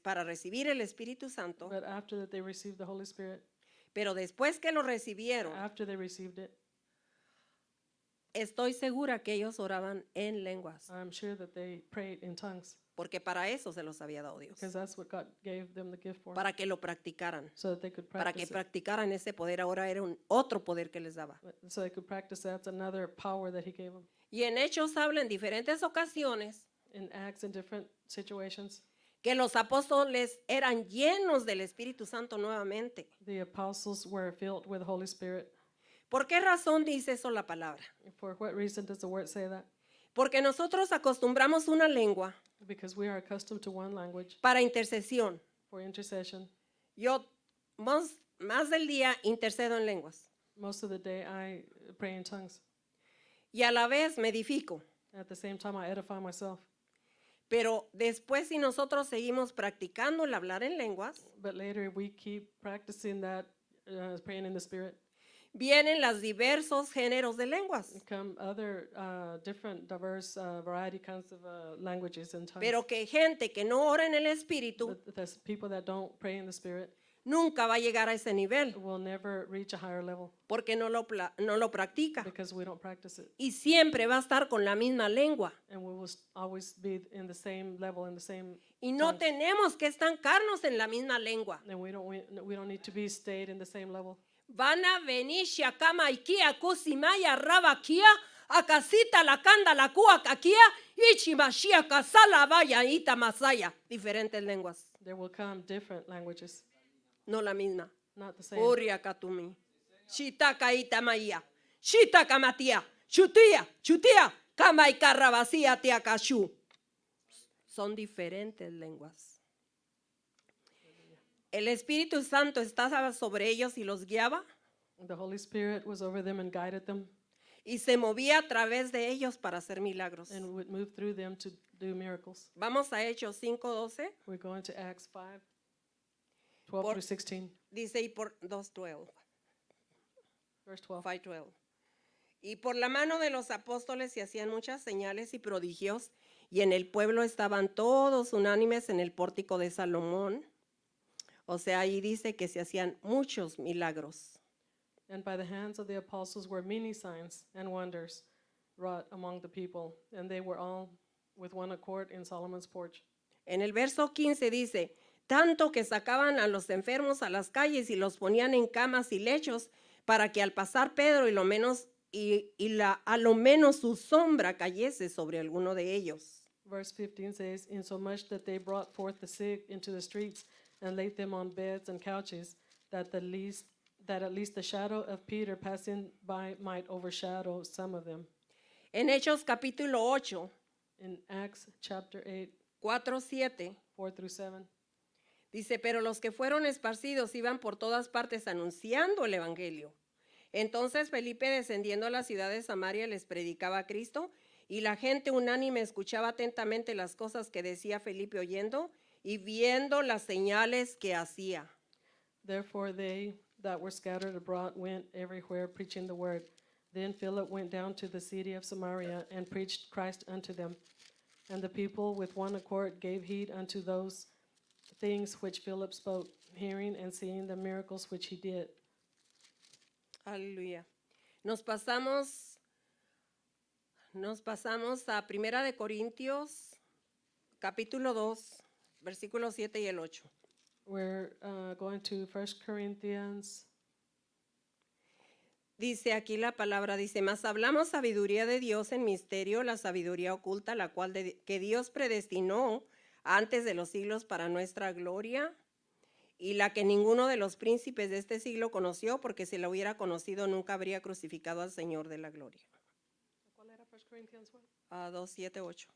para recibir el Espíritu Santo, But after that they received the Holy Spirit, pero después que lo recibieron, after they received it, estoy segura que ellos oraban en lenguas, I'm sure that they prayed in tongues, porque para eso se los había dado Dios, because that's what God gave them the gift for, para que lo practicaran, so that they could para que practice it. practicaran ese poder. Ahora era otro poder que les daba. So they could practice that's another power that he gave them. Y en Hechos habla en diferentes ocasiones In Acts, in different situations, que los apóstoles eran llenos del Espíritu Santo nuevamente. the apostles were filled with the Holy Spirit. ¿Por qué razón dice eso la palabra? For what reason does the word say that? Porque nosotros acostumbramos una lengua Because we are accustomed to one language para intercesión. for intercession. Yo más del día intercedo en lenguas Most of the day I pray in tongues. y a la vez me edifico. At the same time, I edify myself. Pero después, si nosotros seguimos practicando el hablar en lenguas, But later we keep practicing that, praying in the Spirit. vienen los diversos géneros de lenguas. Come other different, diverse, variety kinds of languages and tongues. Pero que gente que no ora en el Espíritu But there's people that don't pray in the Spirit. nunca va a llegar a ese nivel will never reach a higher level porque no lo practica. because we don't practice it. Y siempre va a estar con la misma lengua. And we will always be in the same level, in the same Y no tongues. tenemos que estancarnos en la misma lengua. And we don't need to be stayed in the same level. Van a venir Shakama Ikia, Kusimaya, Rabakia, Akasita, la Kanda, la Kua, Kakia, Ichimashia, Kasala, Vaya, Ita, Masaya. Diferentes lenguas, There will come different languages, no la misma. not the same. Uria Katumi, Shitaka Ita Maya, Shitaka Matia, Chutia, Kamaika Rabasia, Tiakashu. Son diferentes lenguas. El Espíritu Santo estaba sobre ellos y los guiaba The Holy Spirit was over them and guided them y se movía a través de ellos para hacer milagros. and would move through them to do miracles. Vamos a Hechos 5:12. We're going to Acts 5, 12 through 16, Dice y por 2:12, verse 12. 5:12. Y por la mano de los apóstoles se hacían muchas señales y prodigios, y en el pueblo estaban todos unánimes en el pórtico de Salomón. O sea, ahí dice que se hacían muchos milagros. And by the hands of the apostles were many signs and wonders wrought among the people, and they were all with one accord in Solomon's porch. En el verso 15 dice, tanto que sacaban a los enfermos a las calles y los ponían en camas y lechos para que al pasar Pedro a lo menos su sombra cayese sobre alguno de ellos. Verse 15 says, insomuch that they brought forth the sick into the streets and laid them on beds and couches, that at least the shadow of Peter passing by might overshadow some of them. En Hechos capítulo 8, In Acts chapter 8, 4:7, 4 through 7, dice, pero los que fueron esparcidos iban por todas partes anunciando el evangelio. Entonces Felipe, descendiendo a la ciudad de Samaria, les predicaba a Cristo, y la gente unánime escuchaba atentamente las cosas que decía Felipe oyendo y viendo las señales que hacía. Therefore they that were scattered abroad went everywhere preaching the word. Then Philip went down to the city of Samaria and preached Christ unto them. And the people with one accord gave heed unto those things which Philip spoke, hearing and seeing the miracles which he did. Aleluya. Nos pasamos a Primera de Corintios, capítulo 2, versículos 7 y el 8. We're going to 1 Corinthians. Dice aquí la palabra, dice, mas hablamos sabiduría de Dios en misterio, la sabiduría oculta, la cual que Dios predestinó antes de los siglos para nuestra gloria, y la que ninguno de los príncipes de este siglo conoció, porque si la hubiera conocido nunca habría crucificado al Señor de la gloria. ¿Cuál era 1 Corinthians 2, 7, 8.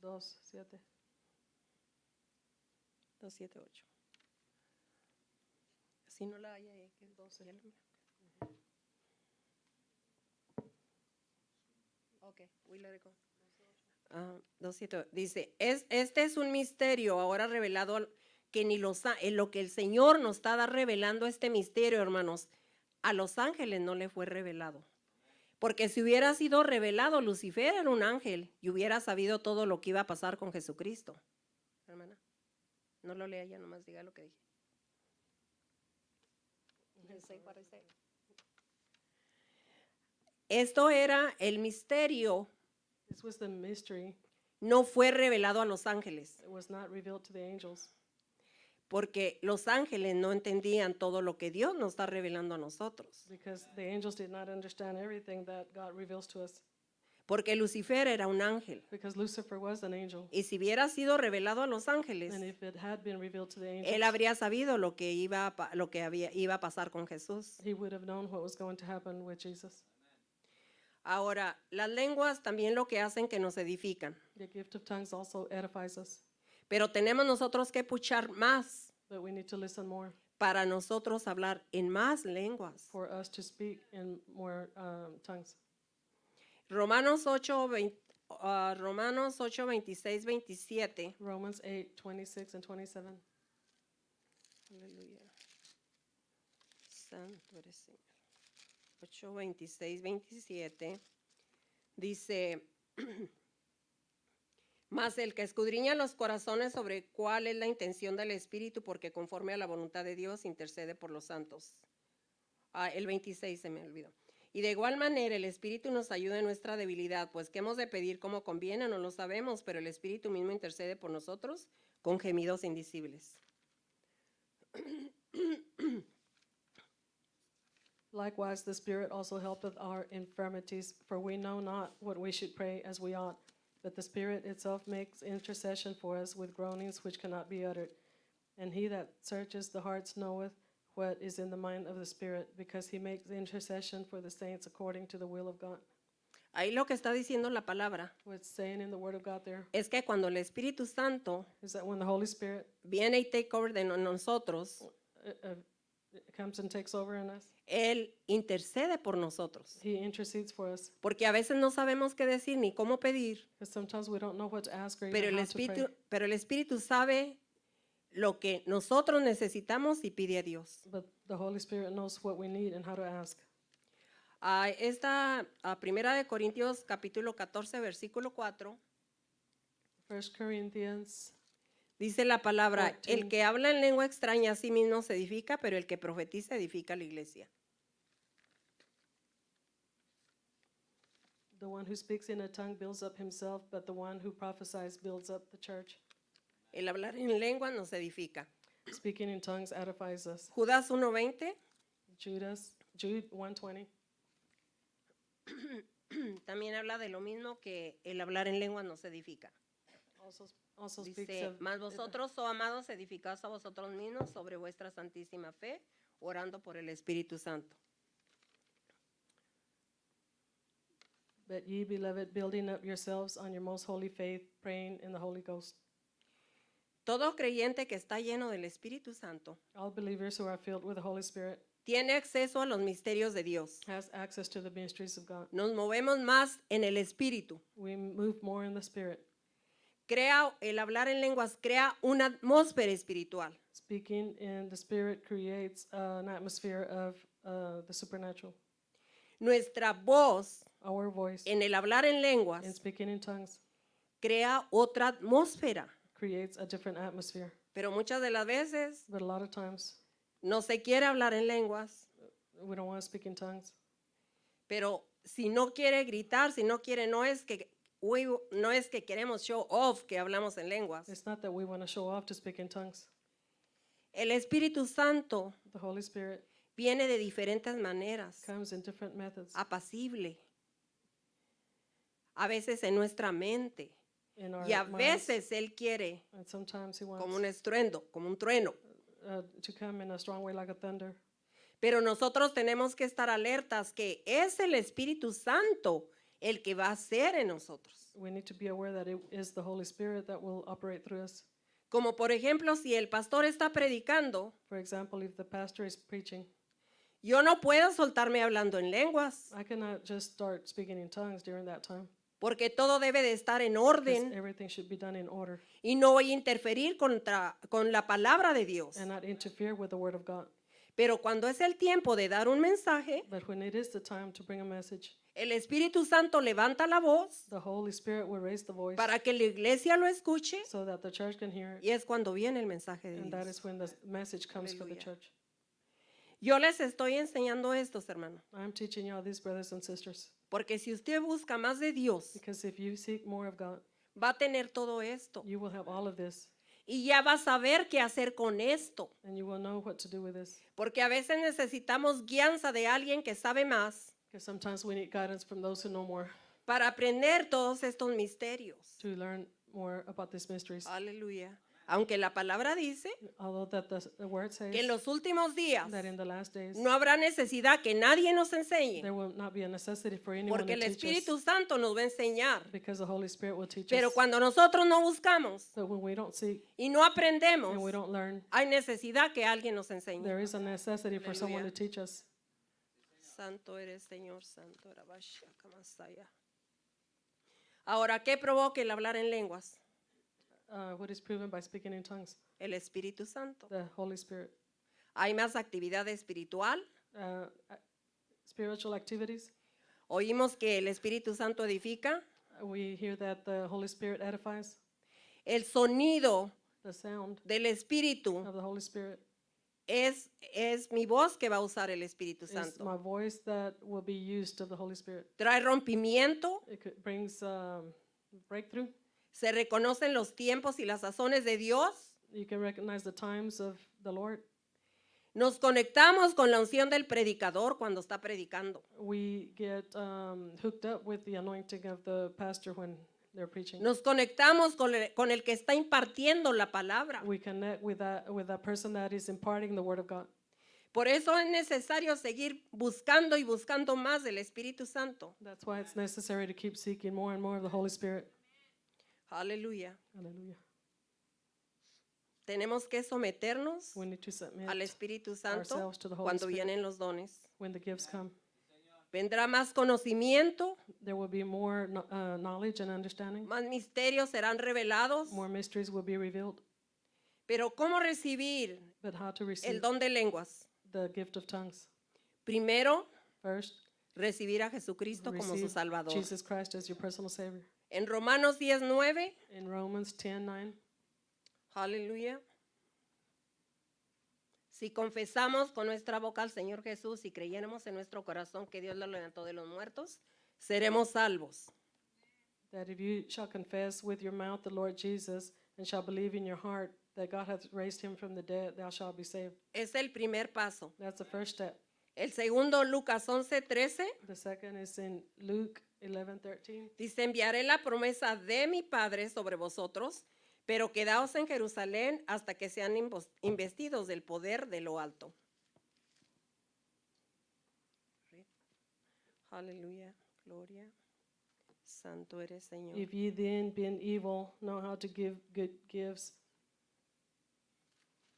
2, 7. 2, 7, 8. Si no la hay ahí, que 12. Ok, we let it go. 2, 7, dice, este es un misterio ahora revelado que ni en lo que el Señor nos está revelando este misterio, hermanos, a los ángeles no le fue revelado. Porque si hubiera sido revelado, Lucifer era un ángel y hubiera sabido todo lo que iba a pasar con Jesucristo. Hermana, no lo lea ya, nomás diga lo que dije. Esto era el misterio, This was the mystery. no fue revelado a los ángeles, It was not revealed to the angels porque los ángeles no entendían todo lo que Dios nos está revelando a nosotros. because the angels did not understand everything that God reveals to us. Porque Lucifer era un ángel. Because Lucifer was an angel. Y si hubiera sido revelado a los ángeles, And if it had been revealed to the él angels, habría sabido lo que iba a pasar con Jesús. he would have known what was going to happen with Jesus. Ahora, las lenguas también lo que hacen que nos edifican. The gift of tongues also edifies us, Pero tenemos nosotros que escuchar más but we need to listen more para nosotros hablar en más lenguas. for us to speak in more tongues. Romanos 8, 26, 27. Romans 8, 26 and 27. Aleluya. Santo eres Señor. 8, 26, 27. Dice, Mas el que escudriña los corazones sobre cuál es la intención del Espíritu, porque conforme a la voluntad de Dios intercede por los santos. El 26 se me olvidó. Y de igual manera el Espíritu nos ayuda en nuestra debilidad, pues que hemos de pedir como conviene, no lo sabemos, pero el Espíritu mismo intercede por nosotros con gemidos indecibles. Likewise, the Spirit also helpeth our infirmities, for we know not what we should pray as we ought, but the Spirit itself makes intercession for us with groanings which cannot be uttered. And he that searches the hearts knoweth what is in the mind of the Spirit, because he makes intercession for the saints according to the will of God. Ahí lo que está diciendo la palabra What's saying in the Word of God there es que cuando el Espíritu Santo is that when the Holy Spirit viene y take over de nosotros, comes and takes over in us, Él intercede por nosotros. he intercedes for us. Porque a veces no sabemos qué decir ni cómo pedir, Because sometimes we don't know what to ask or pero even el how to pray. pero el Espíritu sabe lo que nosotros necesitamos y pide a Dios. But the Holy Spirit knows what we need and how to ask. Esta Primera de Corintios capítulo 14 versículo 4 1 Corinthians, dice la palabra, 14. el que habla en lengua extraña a sí mismo se edifica, pero el que profetiza edifica la iglesia. the one who speaks in a tongue builds up himself, but the one who prophesies builds up the church. El hablar en lengua nos edifica. Speaking in tongues edifies us. Judas 1:20 Jude 1:20 también habla de lo mismo, que el hablar en lengua nos edifica. also speaks Dice, of mas vosotros, oh amados, edificaos a vosotros mismos sobre vuestra santísima fe, orando por el Espíritu Santo. But ye, beloved, building up yourselves on your most holy faith, praying in the Holy Ghost. Todo creyente que está lleno del Espíritu Santo All believers who are filled with the Holy Spirit tiene acceso a los misterios de Dios. has access to the mysteries of God. Nos movemos más en el Espíritu. We move more in the Spirit. El hablar en lenguas crea una atmósfera espiritual. Speaking in the Spirit creates an atmosphere of the supernatural. Nuestra voz Our voice en el hablar en lenguas in speaking in tongues crea otra atmósfera, creates a different atmosphere. pero muchas de las veces But a lot of times no se quiere hablar en lenguas, we don't want to speak in tongues. pero si no quiere gritar, si no quiere, no es que queremos show off que hablamos en lenguas. It's not that we want to show off to speak in tongues. El Espíritu Santo The Holy Spirit viene de diferentes maneras, comes in different methods apacible, a veces en nuestra mente, in our y a minds, veces Él quiere and sometimes he como wants un estruendo, como un trueno. to come in a strong way like a thunder. Pero nosotros tenemos que estar alertas que es el Espíritu Santo el que va a hacer en nosotros. We need to be aware that it is the Holy Spirit that will operate through us. Como por ejemplo, si el pastor está predicando, For example, if the pastor is preaching, yo no puedo soltarme hablando en lenguas, I cannot just start speaking in tongues during that time. porque todo debe de estar en 'Cause orden everything should be done in order y no voy a interferir con la palabra de Dios. and not interfere with the Word of God. Pero cuando es el tiempo de dar un mensaje, But when it is the time to bring a message, el Espíritu Santo levanta la voz the Holy Spirit will raise the voice para que la iglesia lo escuche, so that the church can hear it. y es cuando viene el mensaje de And that Dios. is when the message comes for the Aleluya. church. Yo les estoy enseñando estos, hermanos, I'm teaching you all these, brothers and sisters, porque si usted busca más de Dios, because if you seek more of God, va a tener todo esto you will have all of this, y ya va a saber qué hacer con esto, and you will know what to do with this. porque a veces necesitamos guianza de alguien que sabe más Because sometimes we need guidance from those who know more para aprender todos estos misterios. to learn more about these mysteries. Aleluya. Aunque la palabra dice Although that the word says que en los últimos días that in the last days no habrá necesidad que nadie nos enseñe, there will not be a necessity for anyone porque to el teach Espíritu us, Santo nos va a enseñar. because the Holy Spirit will teach Pero us. cuando nosotros no buscamos But when we don't seek y no aprendemos, and we don't learn, hay necesidad que alguien nos enseñe. there is a necessity for someone to Aleluya. teach us. Santo eres, Señor, santo era Bashaka Masaya. Ahora, ¿qué provoca el hablar en lenguas? What is proven by speaking in tongues? El Espíritu Santo. The Holy Spirit. Hay más actividad espiritual. Spiritual activities. Oímos que el Espíritu Santo edifica. We hear that the Holy Spirit edifies. El sonido The sound del Espíritu of the Holy Spirit es mi voz que va a usar el Espíritu is my Santo. voice that will be used of the Holy Spirit. Trae rompimiento, Brings breakthrough. se reconocen los tiempos y las sazones de Dios. You can recognize the times of the Lord. Nos conectamos con la unción del predicador cuando está predicando. We get hooked up with the anointing of the pastor when they're preaching. Nos conectamos con el que está impartiendo la palabra. We connect with that person that is imparting the word of God. Por eso es necesario seguir buscando y buscando más del Espíritu Santo. That's why it's necessary to keep seeking more and more of the Holy Spirit. Aleluya. Hallelujah. Tenemos que someternos We need to submit al Espíritu Santo ourselves to the Holy cuando Spirit. vienen los dones. When the gifts come. Vendrá más conocimiento, There will be more knowledge and understanding. más misterios serán revelados. More mysteries will be revealed. Pero ¿cómo recibir But how to el receive don de lenguas? the gift of tongues? Primero, First, recibir a Jesucristo como su receive Salvador. Jesus Christ as your personal Savior. En Romanos 10:9, In Romans 10:9, aleluya. Si confesamos con nuestra boca al Señor Jesús y creyéramos en nuestro corazón que Dios lo levantó de los muertos, seremos salvos. that if you shall confess with your mouth the Lord Jesus and shall believe in your heart that God hath raised him from the dead, thou shalt be saved. Es el primer paso. That's the first step. El segundo, Lucas 11:13, The second is in Luke 11:13. dice, enviaré la promesa de mi Padre sobre vosotros, pero quedaos en Jerusalén hasta que sean investidos del poder de lo alto. Aleluya, gloria. Santo eres, Señor. If ye then, being evil, know how to give good gifts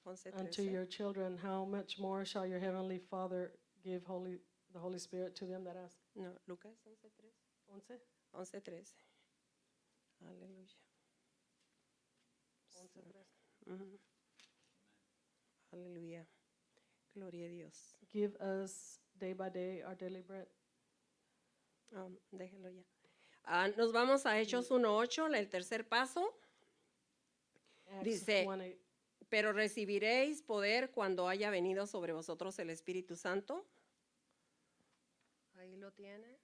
unto 11:13. your children, how much more shall your heavenly Father give the Holy Spirit to them that ask? No, Lucas 11:13. 11? 11:13. Aleluya. 11:13. Ujú. Aleluya. Gloria a Dios. Give us day by day our daily bread. Déjelo ya. Nos vamos a Hechos 1:8, el tercer paso. Acts Dice, 1:8. pero recibiréis poder cuando haya venido sobre vosotros el Espíritu Santo. Ahí lo tiene.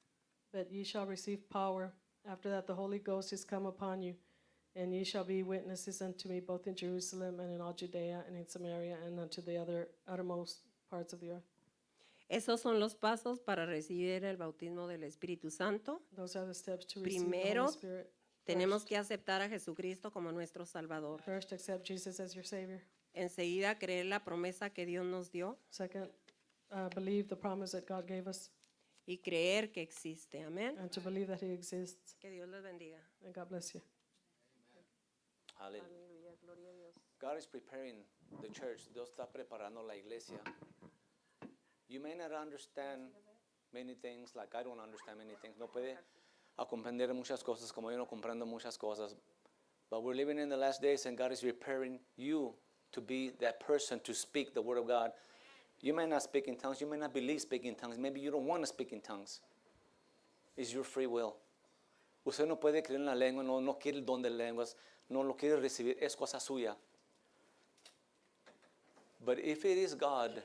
But ye shall receive power. After that the Holy Ghost is come upon you, and ye shall be witnesses unto me both in Jerusalem and in all Judea and in Samaria and unto the uttermost parts of the earth. Esos son los pasos para recibir el bautismo del Espíritu Santo. Those are the steps to receive the Primero, Holy Spirit. Tenemos que aceptar a Jesucristo como nuestro Salvador. First, accept Jesus as your Savior. Enseguida, creer la promesa que Dios nos dio Second, believe the promise that God gave us y creer que existe. Amén. and to believe that He exists. Que Dios les bendiga. And God bless you. Hallelujah. Aleluya, gloria a Dios. God is preparing the church. Dios está preparando la iglesia. You may not understand many things, like I don't understand many things. No puede comprender muchas cosas como yo no comprendo muchas cosas. But we're living in the last days and God is preparing you to be that person to speak the word of God. You may not speak in tongues. You may not believe speaking in tongues. Maybe you don't want to speak in tongues. It's your free will. Usted no puede creer en la lengua, no quiere el don de lenguas, no lo quiere recibir, es cosa suya. But if it is God,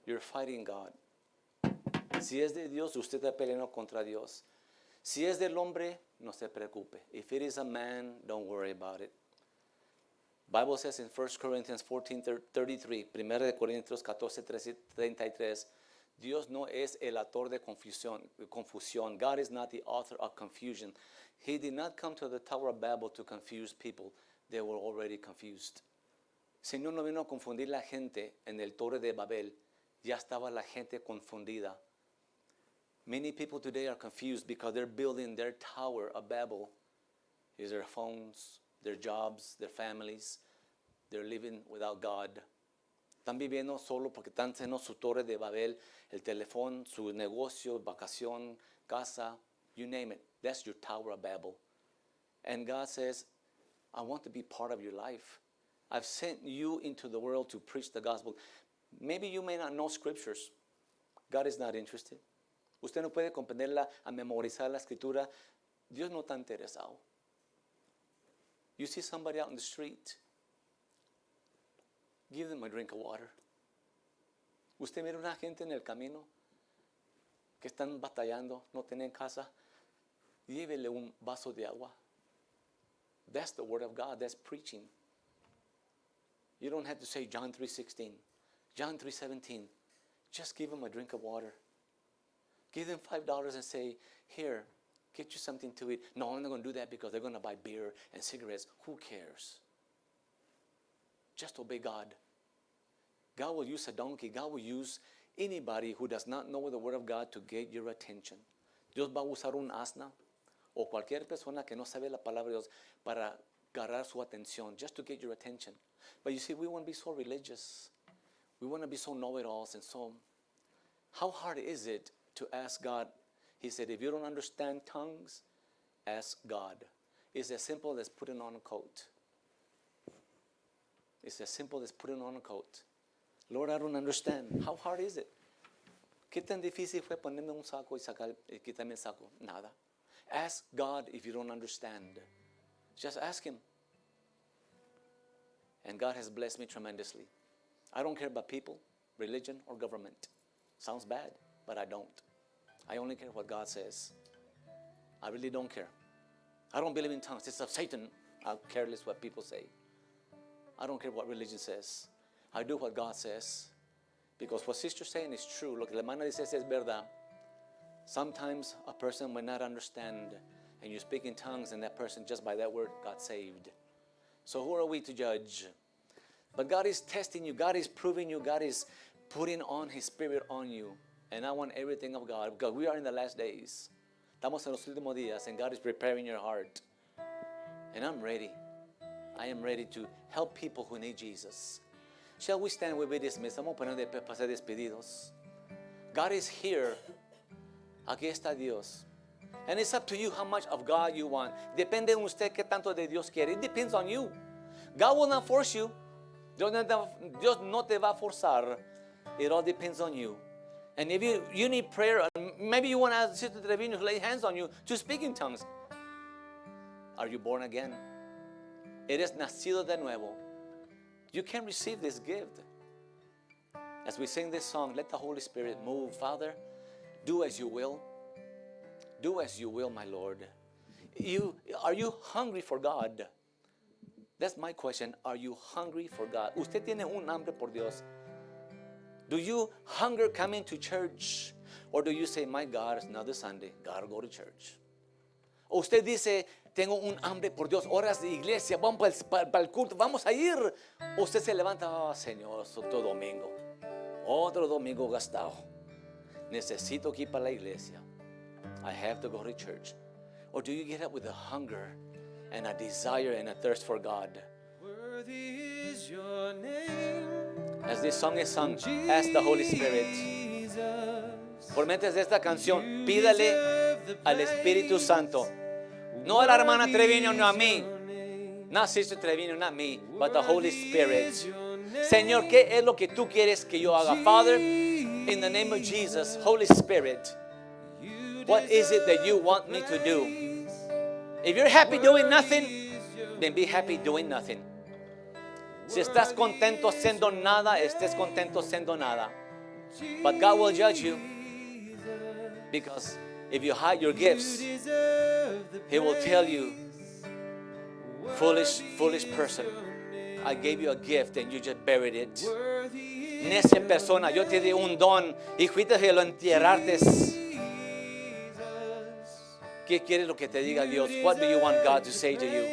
you're fighting God. Si es de Dios, usted está peleando contra Dios. Si es del hombre, no se preocupe. If it is a man, don't worry about it. Bible says in 1 Corinthians 14:33, 1 de Corintios 14:33, Dios no es el autor de confusión. God is not the author of confusion. He did not come to the Tower of Babel to confuse people. They were already confused. Señor no vino a confundir la gente en el Torre de Babel. Ya estaba la gente confundida. Many people today are confused because they're building their Tower of Babel. Is their phones, their jobs, their families. They're living without God. Están viviendo solo porque están haciendo su torre de Babel, el teléfono, su negocio, vacación, casa, you name it. That's your Tower of Babel. And God says, I want to be part of your life. I've sent you into the world to preach the gospel. Maybe you may not know scriptures. God is not interested. Usted no puede comprenderla, a memorizar la escritura. Dios no está interesado. You see somebody out in the street, give them a drink of water. Usted mira una gente en el camino que están batallando, no tienen casa, llévele un vaso de agua. That's the word of God. That's preaching. You don't have to say John 3:16, John 3:17. Just give them a drink of water. Give them $5 and say, here, get you something to eat. No, I'm not going to do that because they're going to buy beer and cigarettes. Who cares? Just obey God. God will use a donkey. God will use anybody who does not know the word of God to get your attention. Dios va a usar un asna o cualquier persona que no sabe la palabra de Dios para agarrar su atención, just to get your attention. But you see, we want to be so religious. We want to be so know-it-alls and so. How hard is it to ask God? He said, if you don't understand tongues, ask God. It's as simple as putting on a coat. It's as simple as putting on a coat. Lord, I don't understand. How hard is it? ¿Qué tan difícil fue ponerme un saco y quitarme el saco? Nada. Ask God if you don't understand. Just ask Him. And God has blessed me tremendously. I don't care about people, religion, or government. Sounds bad, but I don't. I only care what God says. I really don't care. I don't believe in tongues. It's of Satan. I'm careless what people say. I don't care what religion says. I do what God says. Because what sister's saying is true. Lo que la hermana dice es verdad. Sometimes a person may not understand, and you speak in tongues, and that person, just by that word, got saved. So who are we to judge? But God is testing you. God is proving you. God is putting on His Spirit on you. And I want everything of God, because we are in the last days. Estamos en los últimos días, and God is preparing your heart. And I'm ready. I am ready to help people who need Jesus. Shall we stand? We'll be dismissed. Vamos a poner de pie para ser despedidos. God is here. Aquí está Dios. And it's up to you how much of God you want. Depende de usted qué tanto de Dios quiere. It depends on you. God will not force you. Dios no te va a forzar. It all depends on you. And if you need prayer, maybe you want to ask Sister Trevino to lay hands on you to speak in tongues. Are you born again? Eres nacido de nuevo. You can receive this gift. As we sing this song, let the Holy Spirit move. Father, do as you will. Do as you will, my Lord. Are you hungry for God? That's my question. Are you hungry for God? Usted tiene un hambre por Dios. Do you hunger coming to church? Or do you say, my God, it's another Sunday. Gotta go to church. O usted dice, tengo un hambre por Dios, horas de iglesia, vamos para el culto, vamos a ir. Usted se levanta, Señor, es otro domingo gastado. Necesito ir para la iglesia. I have to go to church. Or do you get up with a hunger and a desire and a thirst for God? Worthy is your name. As this song is sung, ask the Holy Spirit. Por mentes de esta canción, pídale al Espíritu Santo. No a la hermana Trevino, no a mí. Not Sister Trevino, not me, but the Holy Spirit. Señor, ¿qué es lo que tú quieres que yo haga? Father, in the name of Jesus, Holy Spirit, what is it that you want me to do? If you're happy doing nothing, then be happy doing nothing. Si estás contento haciendo nada, estés contento haciendo nada. But God will judge you. Because if you hide your gifts, He will tell you, foolish person, I gave you a gift and you just buried it. Necia persona, yo te di un don y fuiste que lo entierraste. ¿Qué quieres lo que te diga Dios? What do you want God to say to you?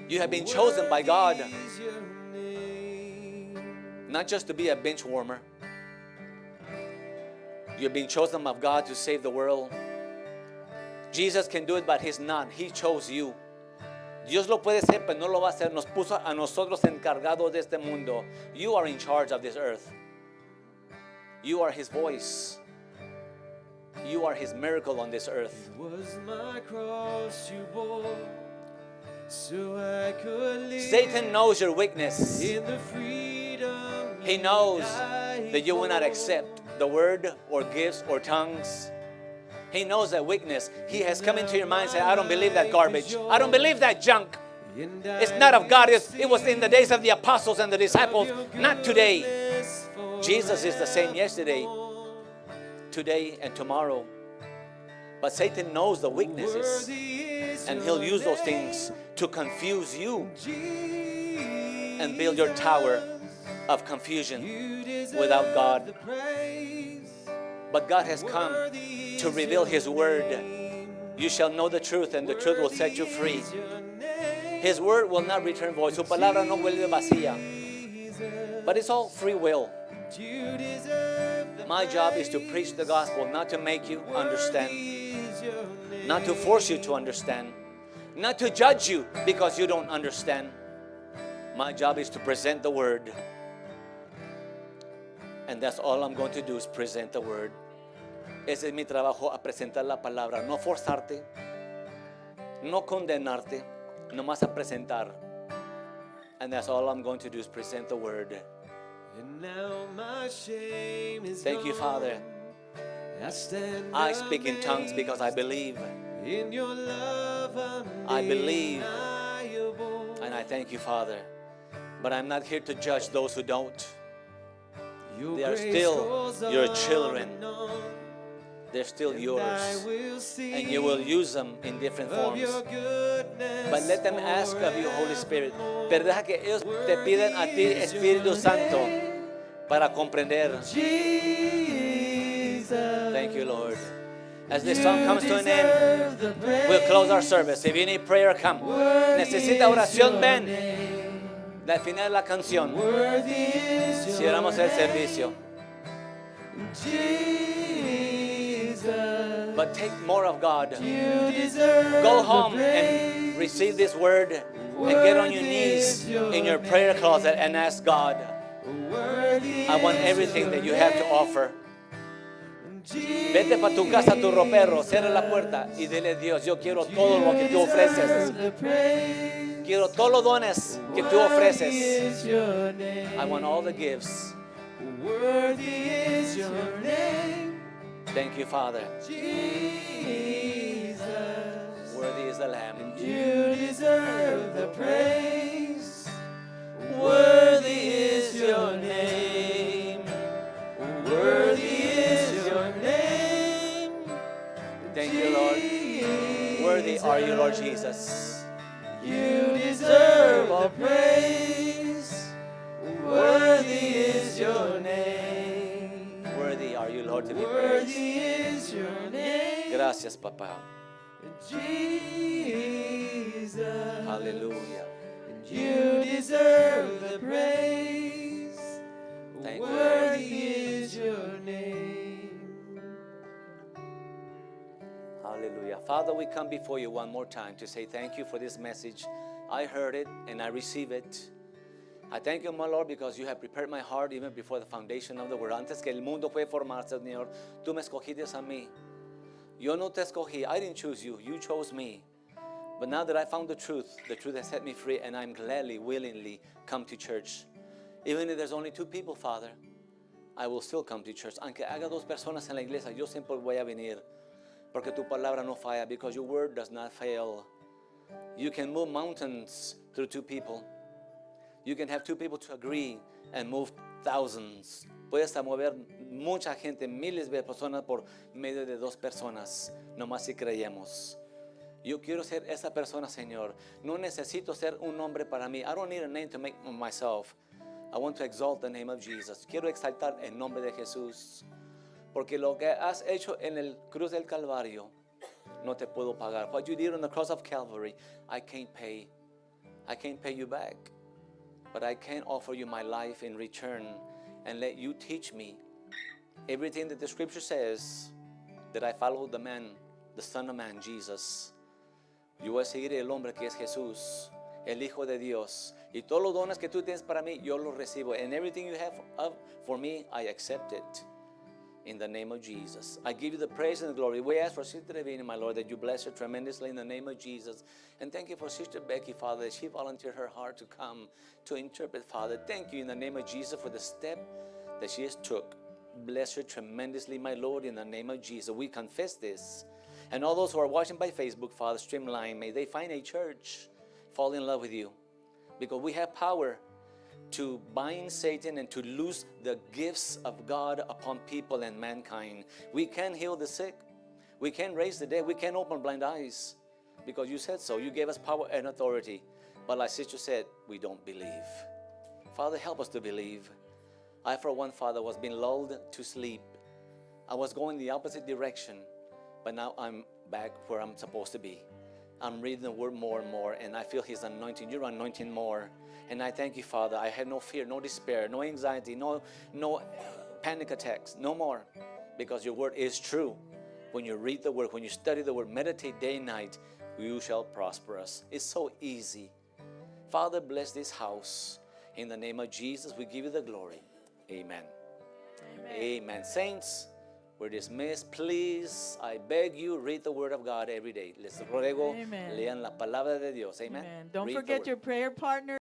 You have been chosen by God, not just to be a bench warmer. You have been chosen by God to save the world. Jesus can do it, but He's not. He chose you. Dios lo puede hacer, pero no lo va a hacer. Nos puso a nosotros encargados de este mundo. You are in charge of this earth. You are His voice. You are His miracle on this earth. It was my cross you bore, so I could live Satan knows your weakness. in the freedom He knows that you will not accept the word or gifts or tongues. He knows that weakness. He has come into your mind and said, I don't believe that garbage. I don't believe that junk. It's not of God. It was in the days of the apostles and the disciples, not today. Jesus is the same yesterday, today, and tomorrow. But Satan knows the weaknesses, and he'll use those things to confuse you and build your tower of confusion without God. But God has come to reveal His word. You shall know the truth, and the truth will set you free. His word will not return void. Su palabra no vuelve vacía. But it's all free will. My job is to preach the gospel, not to make you understand, not to force you to understand, not to judge you because you don't understand. My job is to present the word. And that's all I'm going to do, is present the word. Ese es mi trabajo, a presentar la palabra, no forzarte, no condenarte, nomás a presentar. And that's all I'm going to do, is present the word. And now my shame is Thank you, Father. I speak in tongues because I believe. in your love. I believe. And I thank you, Father. But I'm not here to judge those who don't. They are still your children. They're still yours. And you will use them in different forms. But let them ask of you, Holy Spirit. Pero deja que ellos te pidan a ti, Espíritu Santo, para comprender. Thank you, Lord. As this song comes to an end, we'll close our service. If you need prayer, come. Necesita oración, ven. Al final de la canción, cierramos el servicio. But take more of God. Go home and receive this word and get on your knees in your prayer closet and ask God, I want everything that you have to offer. Vete para tu casa, tu ropero, cierra la puerta y dile a Dios, yo quiero todo lo que tú ofreces. Quiero todos los dones que tú ofreces. I want all the gifts. Worthy is your name, Thank you, Father. Jesus. Worthy is the Lamb. You deserve the praise. Worthy is your name. Worthy is your name. Thank you, Lord. Worthy are you, Lord Jesus. You deserve the praise. Worthy is your name. Worthy are you, Lord, to be Worthy praised. is your name. Gracias, Papá. Jesus. Hallelujah. You deserve the praise. Thank you, Worthy is your name. Hallelujah. Father, we come before you one more time to say thank you for this message. I heard it and I receive it. I thank you, my Lord, because you have prepared my heart even before the foundation of the world. Antes que el mundo fue formarse, Señor, tú me escogiste a mí. Yo no te escogí. I didn't choose you. You chose me. But now that I found the truth has set me free, and I'm gladly, willingly come to church. Even if there's only 2 people, Father, I will still come to church. Aunque haga 2 personas en la iglesia, yo siempre voy a venir. Porque tu palabra no falla, because your word does not fail. You can move mountains through 2 people. You can have 2 people to agree and move thousands. Puedes mover mucha gente, miles de personas por medio de 2 personas, nomás si creemos. Yo quiero ser esa persona, Señor. No necesito ser un nombre para mí. I don't need a name to make myself. I want to exalt the name of Jesus. Quiero exaltar el nombre de Jesús. Porque lo que has hecho en el cruz del Calvario, no te puedo pagar. What you did on the cross of Calvary, I can't pay. I can't pay you back. But I can offer you my life in return and let you teach me everything that the scripture says, that I follow the man, the Son of Man, Jesus. Yo voy a seguir el hombre que es Jesús, el Hijo de Dios. Y todos los dones que tú tienes para mí, yo los recibo. And everything you have for me, I accept it. In the name of Jesus. I give you the praise and the glory. We ask for Sister Ravina, my Lord, that you bless her tremendously in the name of Jesus. And thank you for Sister Becky, Father, that she volunteered her heart to come to interpret, Father. Thank you in the name of Jesus for the step that she has took. Bless her tremendously, my Lord, in the name of Jesus. We confess this. And all those who are watching by Facebook, Father, Streamline, may they find a church fall in love with you, because we have power to bind Satan and to loose the gifts of God upon people and mankind. We can heal the sick. We can raise the dead. We can open blind eyes, because you said so. You gave us power and authority. But like sister said, we don't believe. Father, help us to believe. I, for one, Father, was being lulled to sleep. I was going the opposite direction, but now I'm back where I'm supposed to be. I'm reading the word more and more, and I feel His anointing. You're anointing more. And I thank you, Father. I have no fear, no despair, no anxiety, no panic attacks, no more, because your word is true. When you read the word, when you study the word, meditate day and night, you shall prosper us. It's so easy. Father, bless this house. In the name of Jesus, we give you the glory. Amen. Amen. Saints, we're dismissed. Please, I beg you, read the word of God every day. Les ruego, Amen. lean la palabra de Dios. Amen. Amen. Don't Read the forget word. your prayer partner.